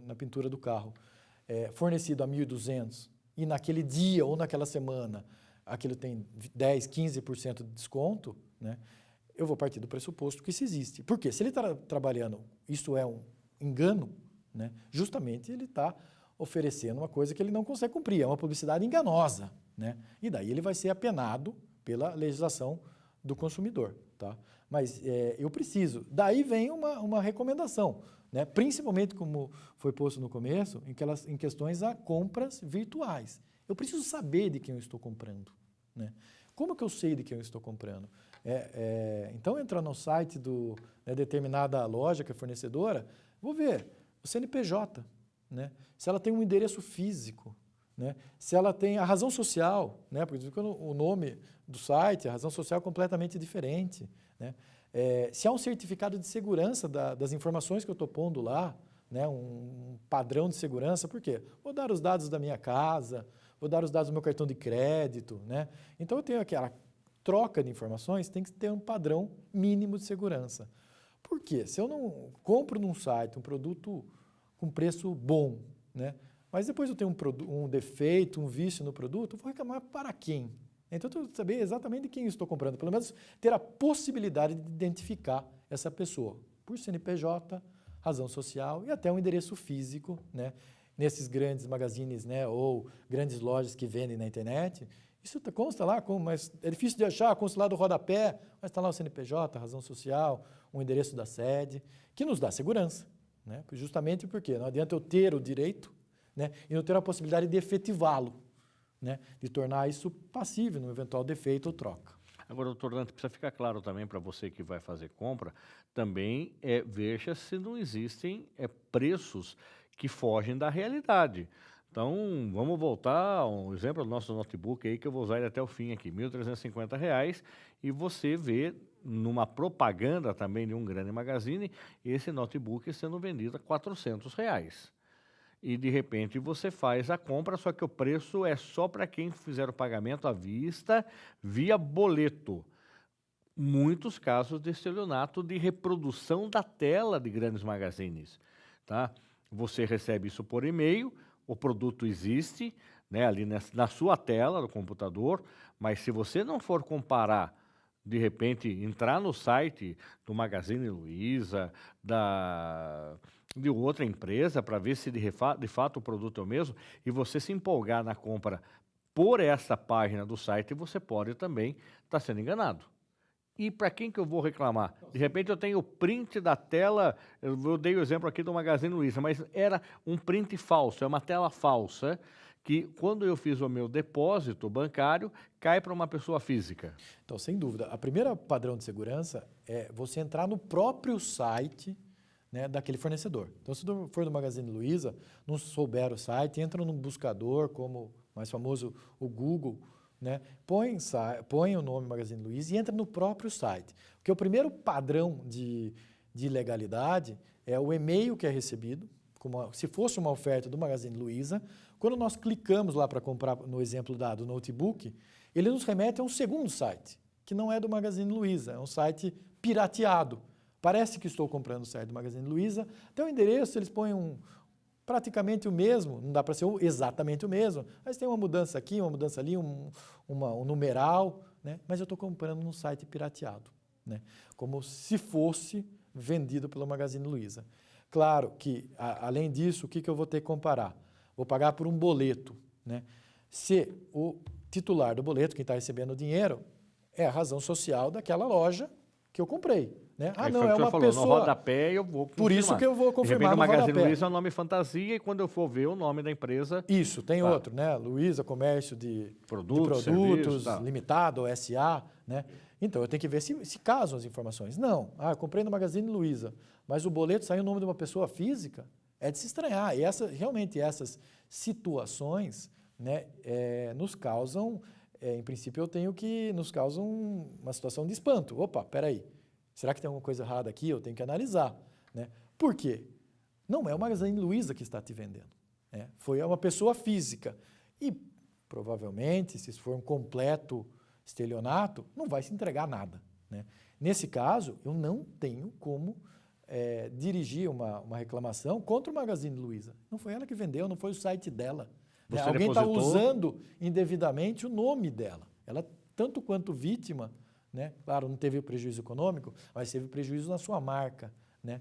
na pintura do carro, fornecido a 1.200 e naquele dia ou naquela semana aquilo tem 10%, 15% de desconto, né, eu vou partir do pressuposto que isso existe. Por quê? Se ele está trabalhando, isso é um engano, né, justamente ele está oferecendo uma coisa que ele não consegue cumprir, é uma publicidade enganosa, né, e daí ele vai ser apenado pela legislação do consumidor, tá? Mas eu preciso. Daí vem uma recomendação, né? Principalmente, como foi posto no começo, em questões a compras virtuais. Eu preciso saber de quem eu estou comprando, né? Como que eu sei de quem eu estou comprando? Então, entrar no site de determinada loja que é fornecedora, vou ver o CNPJ, né? Se ela tem um endereço físico, né? Se ela tem a razão social, né? Porque o nome do site, a razão social é completamente diferente, né? Se há um certificado de segurança das informações que eu estou pondo lá, né? Um padrão de segurança, por quê? Vou dar os dados da minha casa, vou dar os dados do meu cartão de crédito, né? Então eu tenho aquela troca de informações, tem que ter um padrão mínimo de segurança. Por quê? Se eu não compro num site um produto com preço bom, né? Mas depois eu tenho um defeito, um vício no produto, eu vou reclamar para quem? Então, eu tenho que saber exatamente de quem eu estou comprando, pelo menos ter a possibilidade de identificar essa pessoa, por CNPJ, razão social e até um endereço físico, né? Nesses grandes magazines, né, ou grandes lojas que vendem na internet, isso consta lá, mas é difícil de achar, consta lá do rodapé, mas está lá o CNPJ, razão social, um endereço da sede, que nos dá segurança, né? Justamente porque não adianta eu ter o direito, né, e não ter a possibilidade de efetivá-lo, né, de tornar isso passível num eventual defeito ou troca. Agora, doutor Dante, precisa ficar claro também para você que vai fazer compra, também veja se não existem preços que fogem da realidade. Então, vamos voltar a um exemplo do nosso notebook aí, que eu vou usar ele até o fim aqui, R$ 1.350, e você vê numa propaganda também de um grande magazine, esse notebook sendo vendido a R$ 400. E, de repente, você faz a compra, só que o preço é só para quem fizer o pagamento à vista via boleto. Muitos casos de estelionato de reprodução da tela de grandes magazines, tá? Você recebe isso por e-mail, o produto existe, né, ali na sua tela do computador, mas se você não for comparar, de repente, entrar no site do Magazine Luiza, de outra empresa, para ver se de fato o produto é o mesmo, e você se empolgar na compra por essa página do site, você pode também estar sendo enganado. E para quem que eu vou reclamar? De repente eu tenho o print da tela, eu dei o exemplo aqui do Magazine Luiza, mas era um print falso, é uma tela falsa, que quando eu fiz o meu depósito bancário, cai para uma pessoa física. Então, sem dúvida, a primeira padrão de segurança é você entrar no próprio site, né, daquele fornecedor. Então, se for do Magazine Luiza, não souber o site, entra num buscador, como o mais famoso, o Google, né, põe o nome Magazine Luiza e entra no próprio site. Porque o primeiro padrão de legalidade é o e-mail que é recebido, se fosse uma oferta do Magazine Luiza. Quando nós clicamos lá para comprar, no exemplo dado, o notebook, ele nos remete a um segundo site, que não é do Magazine Luiza, é um site pirateado. Parece que estou comprando o site do Magazine Luiza, até o endereço eles põem praticamente o mesmo, não dá para ser exatamente o mesmo, mas tem uma mudança aqui, uma mudança ali, um numeral, né? Mas eu estou comprando num site pirateado, né? Como se fosse vendido pelo Magazine Luiza. Claro que, além disso, o que eu vou ter que comparar? Vou pagar por um boleto, né? Se o titular do boleto, quem está recebendo o dinheiro, é a razão social daquela loja que eu comprei, né? Aí não, foi o é que o uma senhor falou, pessoa... no rodapé eu vou confirmar. Por isso que eu vou confirmar no no Magazine rodapé. Luiza é o nome fantasia e quando eu for ver o nome da empresa... Isso, tem Tá. outro, né? Luiza, comércio de Produtos, produtos serviços, tá. limitado, ou SA, né? Então, eu tenho que ver se casam as informações. Não, eu comprei no Magazine Luiza, mas o boleto saiu o nome de uma pessoa física, é de se estranhar. E realmente essas situações, né, nos causam, em princípio nos causam uma situação de espanto. Opa, peraí, será que tem alguma coisa errada aqui? Eu tenho que analisar, né? Por quê? Não é o Magazine Luiza que está te vendendo, né? Foi uma pessoa física. E provavelmente, se for um completo estelionato, não vai se entregar nada, né? Nesse caso, eu não tenho como dirigir uma reclamação contra o Magazine Luiza. Não foi ela que vendeu, não foi o site dela. Né? Alguém está usando indevidamente o nome dela. Ela, tanto quanto vítima, né? Claro, não teve prejuízo econômico, mas teve prejuízo na sua marca, né?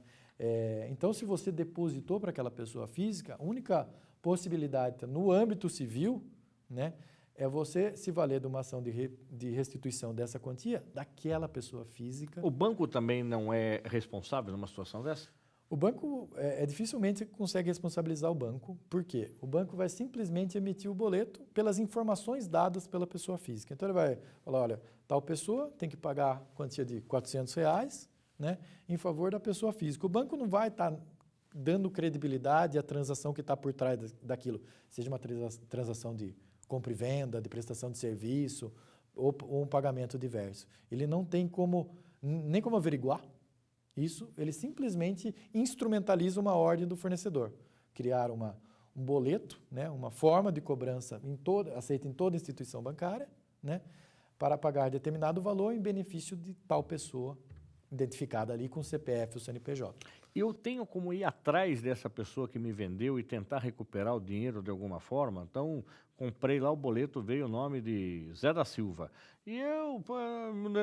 Então, se você depositou para aquela pessoa física, a única possibilidade no âmbito civil, né, é você se valer de uma ação de restituição dessa quantia daquela pessoa física. O banco também não é responsável numa situação dessa? O banco, dificilmente consegue responsabilizar o banco. Por quê? O banco vai simplesmente emitir o boleto pelas informações dadas pela pessoa física. Então, ele vai falar, olha, tal pessoa tem que pagar quantia de R$400, né, em favor da pessoa física. O banco não vai estar dando credibilidade à transação que está por trás daquilo, seja uma transação de compra e venda, de prestação de serviço ou um pagamento diverso. Ele não tem nem como averiguar isso, ele simplesmente instrumentaliza uma ordem do fornecedor. Criar um boleto, né, uma forma de cobrança aceita em toda instituição bancária, né, para pagar determinado valor em benefício de tal pessoa, identificada ali com o CPF ou CNPJ. Eu tenho como ir atrás dessa pessoa que me vendeu e tentar recuperar o dinheiro de alguma forma? Então, comprei lá o boleto, veio o nome de Zé da Silva. E eu,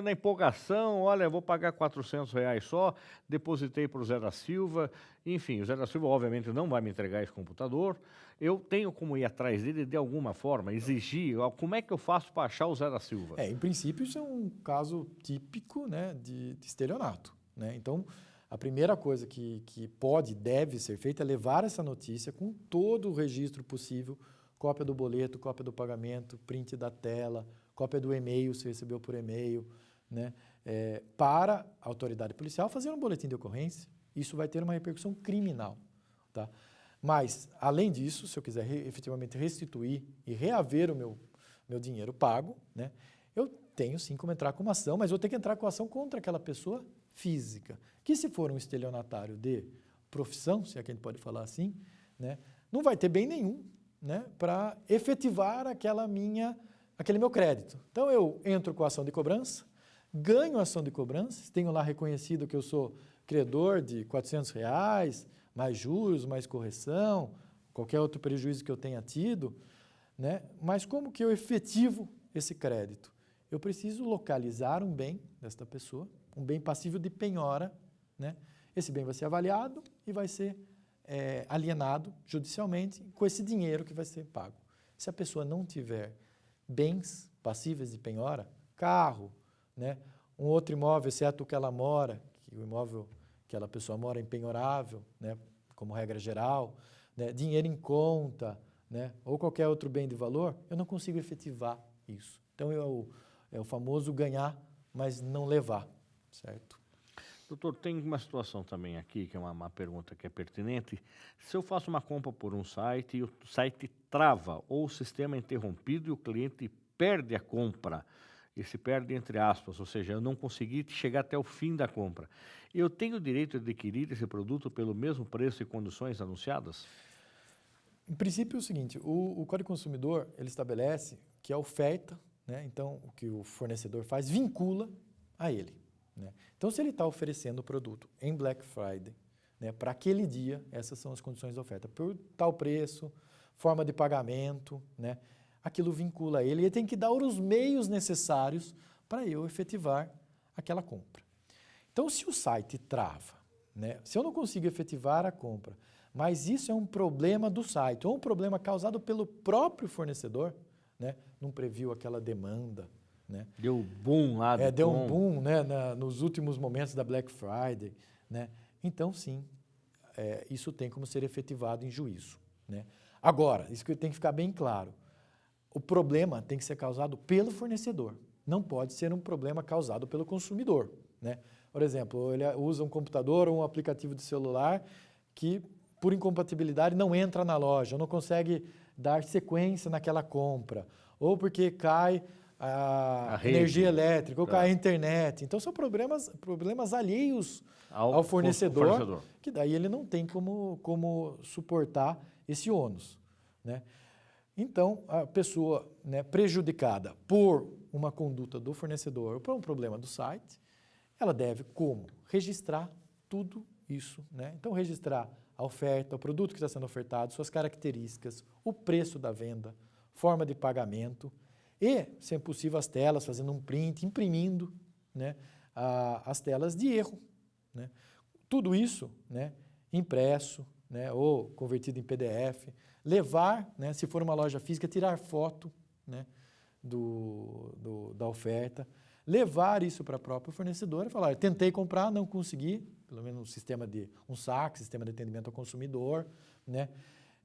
na empolgação, olha, eu vou pagar R$400 só, depositei para o Zé da Silva. Enfim, o Zé da Silva, obviamente, não vai me entregar esse computador. Eu tenho como ir atrás dele de alguma forma, exigir. Como é que eu faço para achar o Zé da Silva? Em princípio, isso é um caso típico, né, de estelionato, né? Então, a primeira coisa que deve ser feita é levar essa notícia com todo o registro possível, cópia do boleto, cópia do pagamento, print da tela, cópia do e-mail, se recebeu por e-mail, né, para a autoridade policial fazer um boletim de ocorrência. Isso vai ter uma repercussão criminal, tá? Mas, além disso, se eu quiser efetivamente restituir e reaver o meu dinheiro pago, né, eu tenho sim como entrar com uma ação, mas eu tenho que entrar com a ação contra aquela pessoa física, que se for um estelionatário de profissão, se é que a gente pode falar assim, né, não vai ter bem nenhum, né, para efetivar aquele meu crédito. Então, eu entro com a ação de cobrança, ganho a ação de cobrança, tenho lá reconhecido que eu sou credor de R$400, mais juros, mais correção, qualquer outro prejuízo que eu tenha tido, né, mas como que eu efetivo esse crédito? Eu preciso localizar um bem desta pessoa, um bem passível de penhora, né? Esse bem vai ser avaliado e vai ser alienado judicialmente com esse dinheiro que vai ser pago. Se a pessoa não tiver bens passíveis de penhora, carro, né, um outro imóvel, exceto o que ela mora, que o imóvel que aquela pessoa mora é impenhorável, né, como regra geral, né, dinheiro em conta, né, ou qualquer outro bem de valor, eu não consigo efetivar isso. Então, é o famoso ganhar, mas não levar, certo? Doutor, tem uma situação também aqui, que é uma pergunta que é pertinente. Se eu faço uma compra por um site e o site trava ou o sistema é interrompido e o cliente perde a compra, e se perde entre aspas, ou seja, eu não consegui chegar até o fim da compra, eu tenho o direito de adquirir esse produto pelo mesmo preço e condições anunciadas? Em princípio é o seguinte, o Código Consumidor, ele estabelece que a oferta, né, então o que o fornecedor faz, vincula a ele, né? Então, se ele está oferecendo o produto em Black Friday, né, para aquele dia, essas são as condições da oferta, por tal preço, forma de pagamento, né, aquilo vincula ele e ele tem que dar os meios necessários para eu efetivar aquela compra. Então, se o site trava, né? Se eu não consigo efetivar a compra, mas isso é um problema do site, ou um problema causado pelo próprio fornecedor, né? Não previu aquela demanda, né? Deu boom lá do Deu um boom, né? Nos últimos momentos da Black Friday, né? Então, sim, isso tem como ser efetivado em juízo, né? Agora, isso que tem que ficar bem claro, o problema tem que ser causado pelo fornecedor, não pode ser um problema causado pelo consumidor, né? Por exemplo, ele usa um computador ou um aplicativo de celular que, por incompatibilidade, não entra na loja, não consegue dar sequência naquela compra, ou porque cai a energia elétrica, ou cai a internet. Então, são problemas alheios ao fornecedor, que daí ele não tem como suportar esse ônus, né? Então, a pessoa, né, prejudicada por uma conduta do fornecedor ou por um problema do site, ela deve como? Registrar tudo isso, né? Então, registrar a oferta, o produto que está sendo ofertado, suas características, o preço da venda, forma de pagamento e, se é possível, as telas, fazendo um print, imprimindo, né, as telas de erro, né? Tudo isso, né, impresso, né, ou convertido em PDF, levar, né, se for uma loja física, tirar foto, né, da oferta, levar isso para o próprio fornecedor e falar, eu tentei comprar, não consegui, pelo menos um sistema um SAC, sistema de atendimento ao consumidor, né,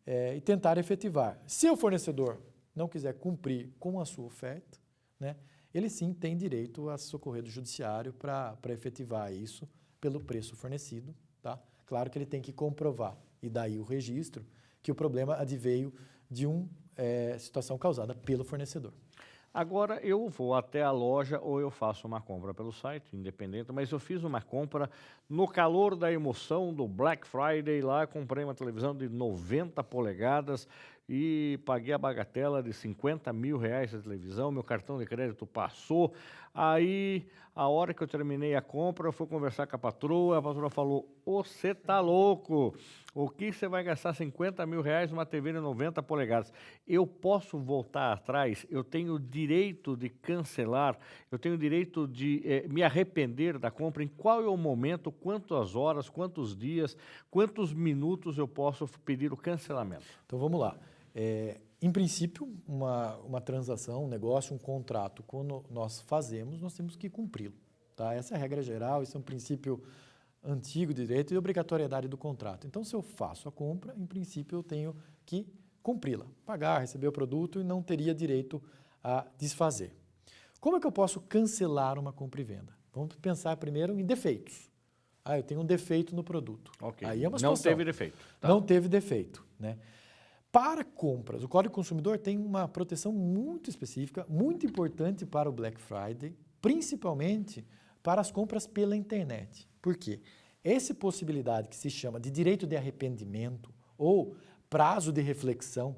e tentar efetivar. Se o fornecedor não quiser cumprir com a sua oferta, né, ele sim tem direito a socorrer do judiciário para efetivar isso pelo preço fornecido, tá? Claro que ele tem que comprovar, e daí o registro, que o problema adveio de uma situação causada pelo fornecedor. Agora, eu vou até a loja ou eu faço uma compra pelo site, independente, mas eu fiz uma compra no calor da emoção do Black Friday lá, comprei uma televisão de 90 polegadas e paguei a bagatela de R$50 mil a televisão, meu cartão de crédito passou, aí a hora que eu terminei a compra, eu fui conversar com a patroa falou, você tá louco, o que você vai gastar R$50 mil numa TV de 90 polegadas? Eu posso voltar atrás, eu tenho direito de cancelar, eu tenho direito de me arrepender da compra, em qual é o momento, quantas horas, quantos dias, quantos minutos eu posso pedir o cancelamento? Então vamos lá. Em princípio, uma transação, um negócio, um contrato, quando nós fazemos, nós temos que cumpri-lo, tá? Essa é a regra geral, isso é um princípio antigo de direito e obrigatoriedade do contrato. Então, se eu faço a compra, em princípio, eu tenho que cumpri-la, pagar, receber o produto e não teria direito a desfazer. Como é que eu posso cancelar uma compra e venda? Vamos pensar primeiro em defeitos. Eu tenho um defeito no produto. Okay. Aí é uma situação. Não teve defeito. Tá. Não teve defeito, né? Para compras, o Código do Consumidor tem uma proteção muito específica, muito importante para o Black Friday, principalmente para as compras pela internet. Por quê? Essa possibilidade que se chama de direito de arrependimento ou prazo de reflexão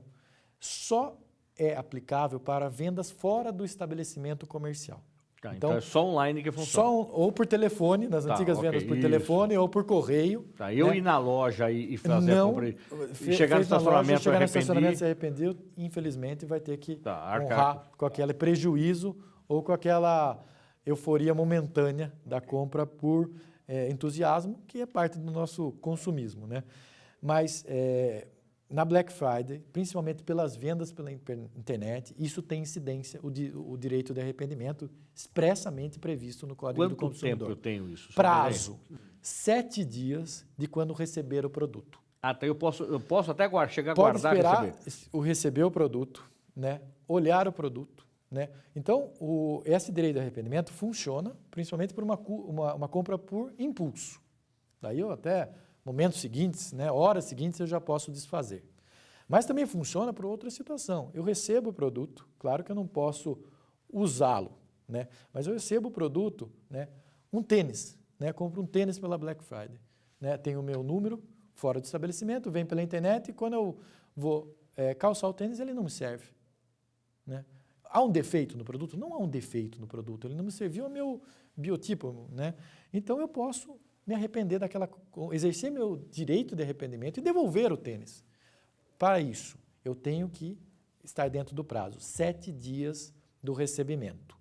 só é aplicável para vendas fora do estabelecimento comercial. Tá, então é só online que funciona? Ou por telefone, nas antigas vendas por telefone ou por correio. Tá, eu ir na loja e fazer a compra e chegar no estacionamento chegar no estacionamento se arrependeu, infelizmente vai ter que honrar com aquele prejuízo ou com aquela euforia momentânea da compra por entusiasmo, que é parte do nosso consumismo, né? Mas na Black Friday, principalmente pelas vendas pela internet, isso tem incidência, o direito de arrependimento expressamente previsto no Código do Consumidor. Quanto tempo eu tenho isso? Prazo, 7 dias de quando receber o produto. Então eu posso até chegar a Pode guardar esperar receber. Receber o produto, né? Olhar o produto, né? Então, esse direito de arrependimento funciona principalmente por uma compra por impulso. Daí eu até momentos seguintes, né, horas seguintes, eu já posso desfazer. Mas também funciona por outra situação. Eu recebo o produto, claro que eu não posso usá-lo, né, mas eu recebo o produto, né, um tênis, né, compro um tênis pela Black Friday, né, tenho o meu número fora do estabelecimento, vem pela internet e quando eu vou calçar o tênis, ele não me serve, né. Há um defeito no produto? Não há um defeito no produto, ele não me serviu ao meu biotipo, né, então eu posso me arrepender exercer meu direito de arrependimento e devolver o tênis. Para isso, eu tenho que estar dentro do prazo, 7 dias do recebimento.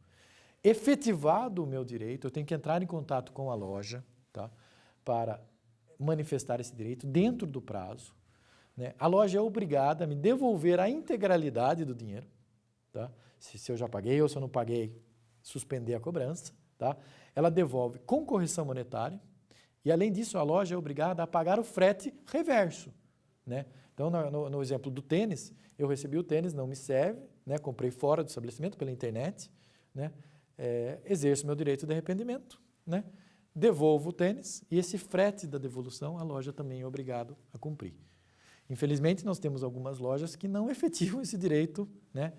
Efetivado o meu direito, eu tenho que entrar em contato com a loja, tá? Para manifestar esse direito dentro do prazo, né? A loja é obrigada a me devolver a integralidade do dinheiro, tá? Se eu já paguei ou se eu não paguei, suspender a cobrança, tá? Ela devolve com correção monetária e, além disso, a loja é obrigada a pagar o frete reverso, né? Então, no exemplo do tênis, eu recebi o tênis, não me serve, né? Comprei fora do estabelecimento pela internet, né? Exerço meu direito de arrependimento, né? Devolvo o tênis e esse frete da devolução a loja também é obrigado a cumprir. Infelizmente, nós temos algumas lojas que não efetivam esse direito, né?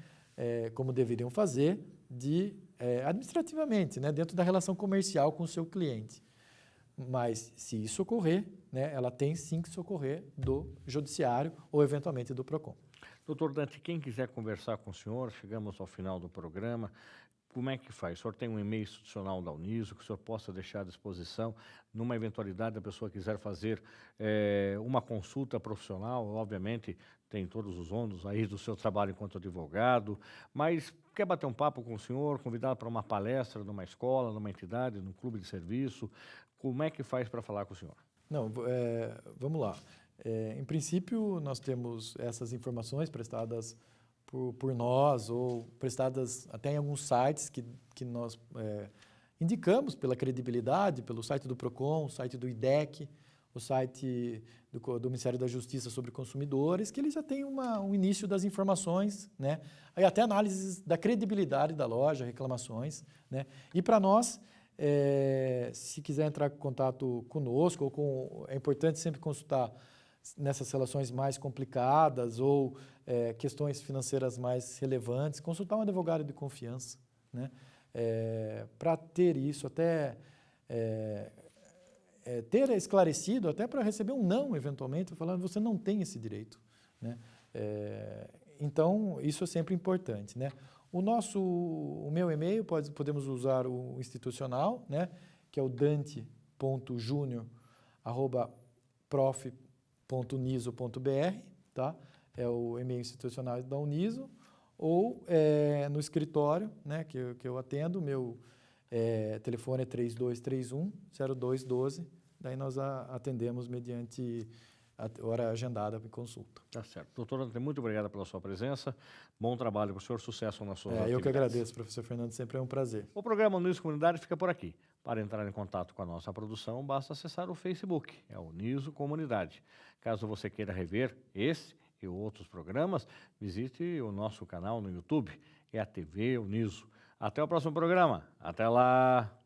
Como deveriam fazer, administrativamente, né? Dentro da relação comercial com o seu cliente. Mas, se isso ocorrer, né? Ela tem sim que socorrer do judiciário ou, eventualmente, do PROCON. Doutor Dante, quem quiser conversar com o senhor, chegamos ao final do programa, como é que faz? O senhor tem um e-mail institucional da Uniso que o senhor possa deixar à disposição numa eventualidade a pessoa quiser fazer uma consulta profissional, obviamente tem todos os ônus aí do seu trabalho enquanto advogado, mas quer bater um papo com o senhor, convidado para uma palestra numa escola, numa entidade, num clube de serviço, como é que faz para falar com o senhor? Não, vamos lá. Em princípio, nós temos essas informações prestadas por nós ou prestadas até em alguns sites que nós indicamos pela credibilidade, pelo site do PROCON, o site do IDEC, o site do Ministério da Justiça sobre Consumidores, que eles já têm um início das informações, né? Aí até análises da credibilidade da loja, reclamações, né? E para nós, se quiser entrar em contato conosco, é importante sempre consultar nessas relações mais complicadas ou questões financeiras mais relevantes, consultar um advogado de confiança, né? Para ter isso, até ter esclarecido, até para receber um não, eventualmente, falando você não tem esse direito, né? Então, isso é sempre importante, né? O meu e-mail, podemos usar o institucional, né? Que é o dante.junior@prof.uniso.br, tá? É o e-mail institucional da Uniso, ou no escritório, né? Que eu atendo, meu telefone é 3231-0212, daí nós atendemos mediante a hora agendada para consulta. Tá certo. Doutor André, muito obrigado pela sua presença. Bom trabalho para o senhor, sucesso nas suas atividades. Eu que agradeço, professor Fernando, sempre é um prazer. O programa Uniso Comunidade fica por aqui. Para entrar em contato com a nossa produção, basta acessar o Facebook, é o Uniso Comunidade. Caso você queira rever esse e outros programas, visite o nosso canal no YouTube, é a TV Uniso. Até o próximo programa. Até lá!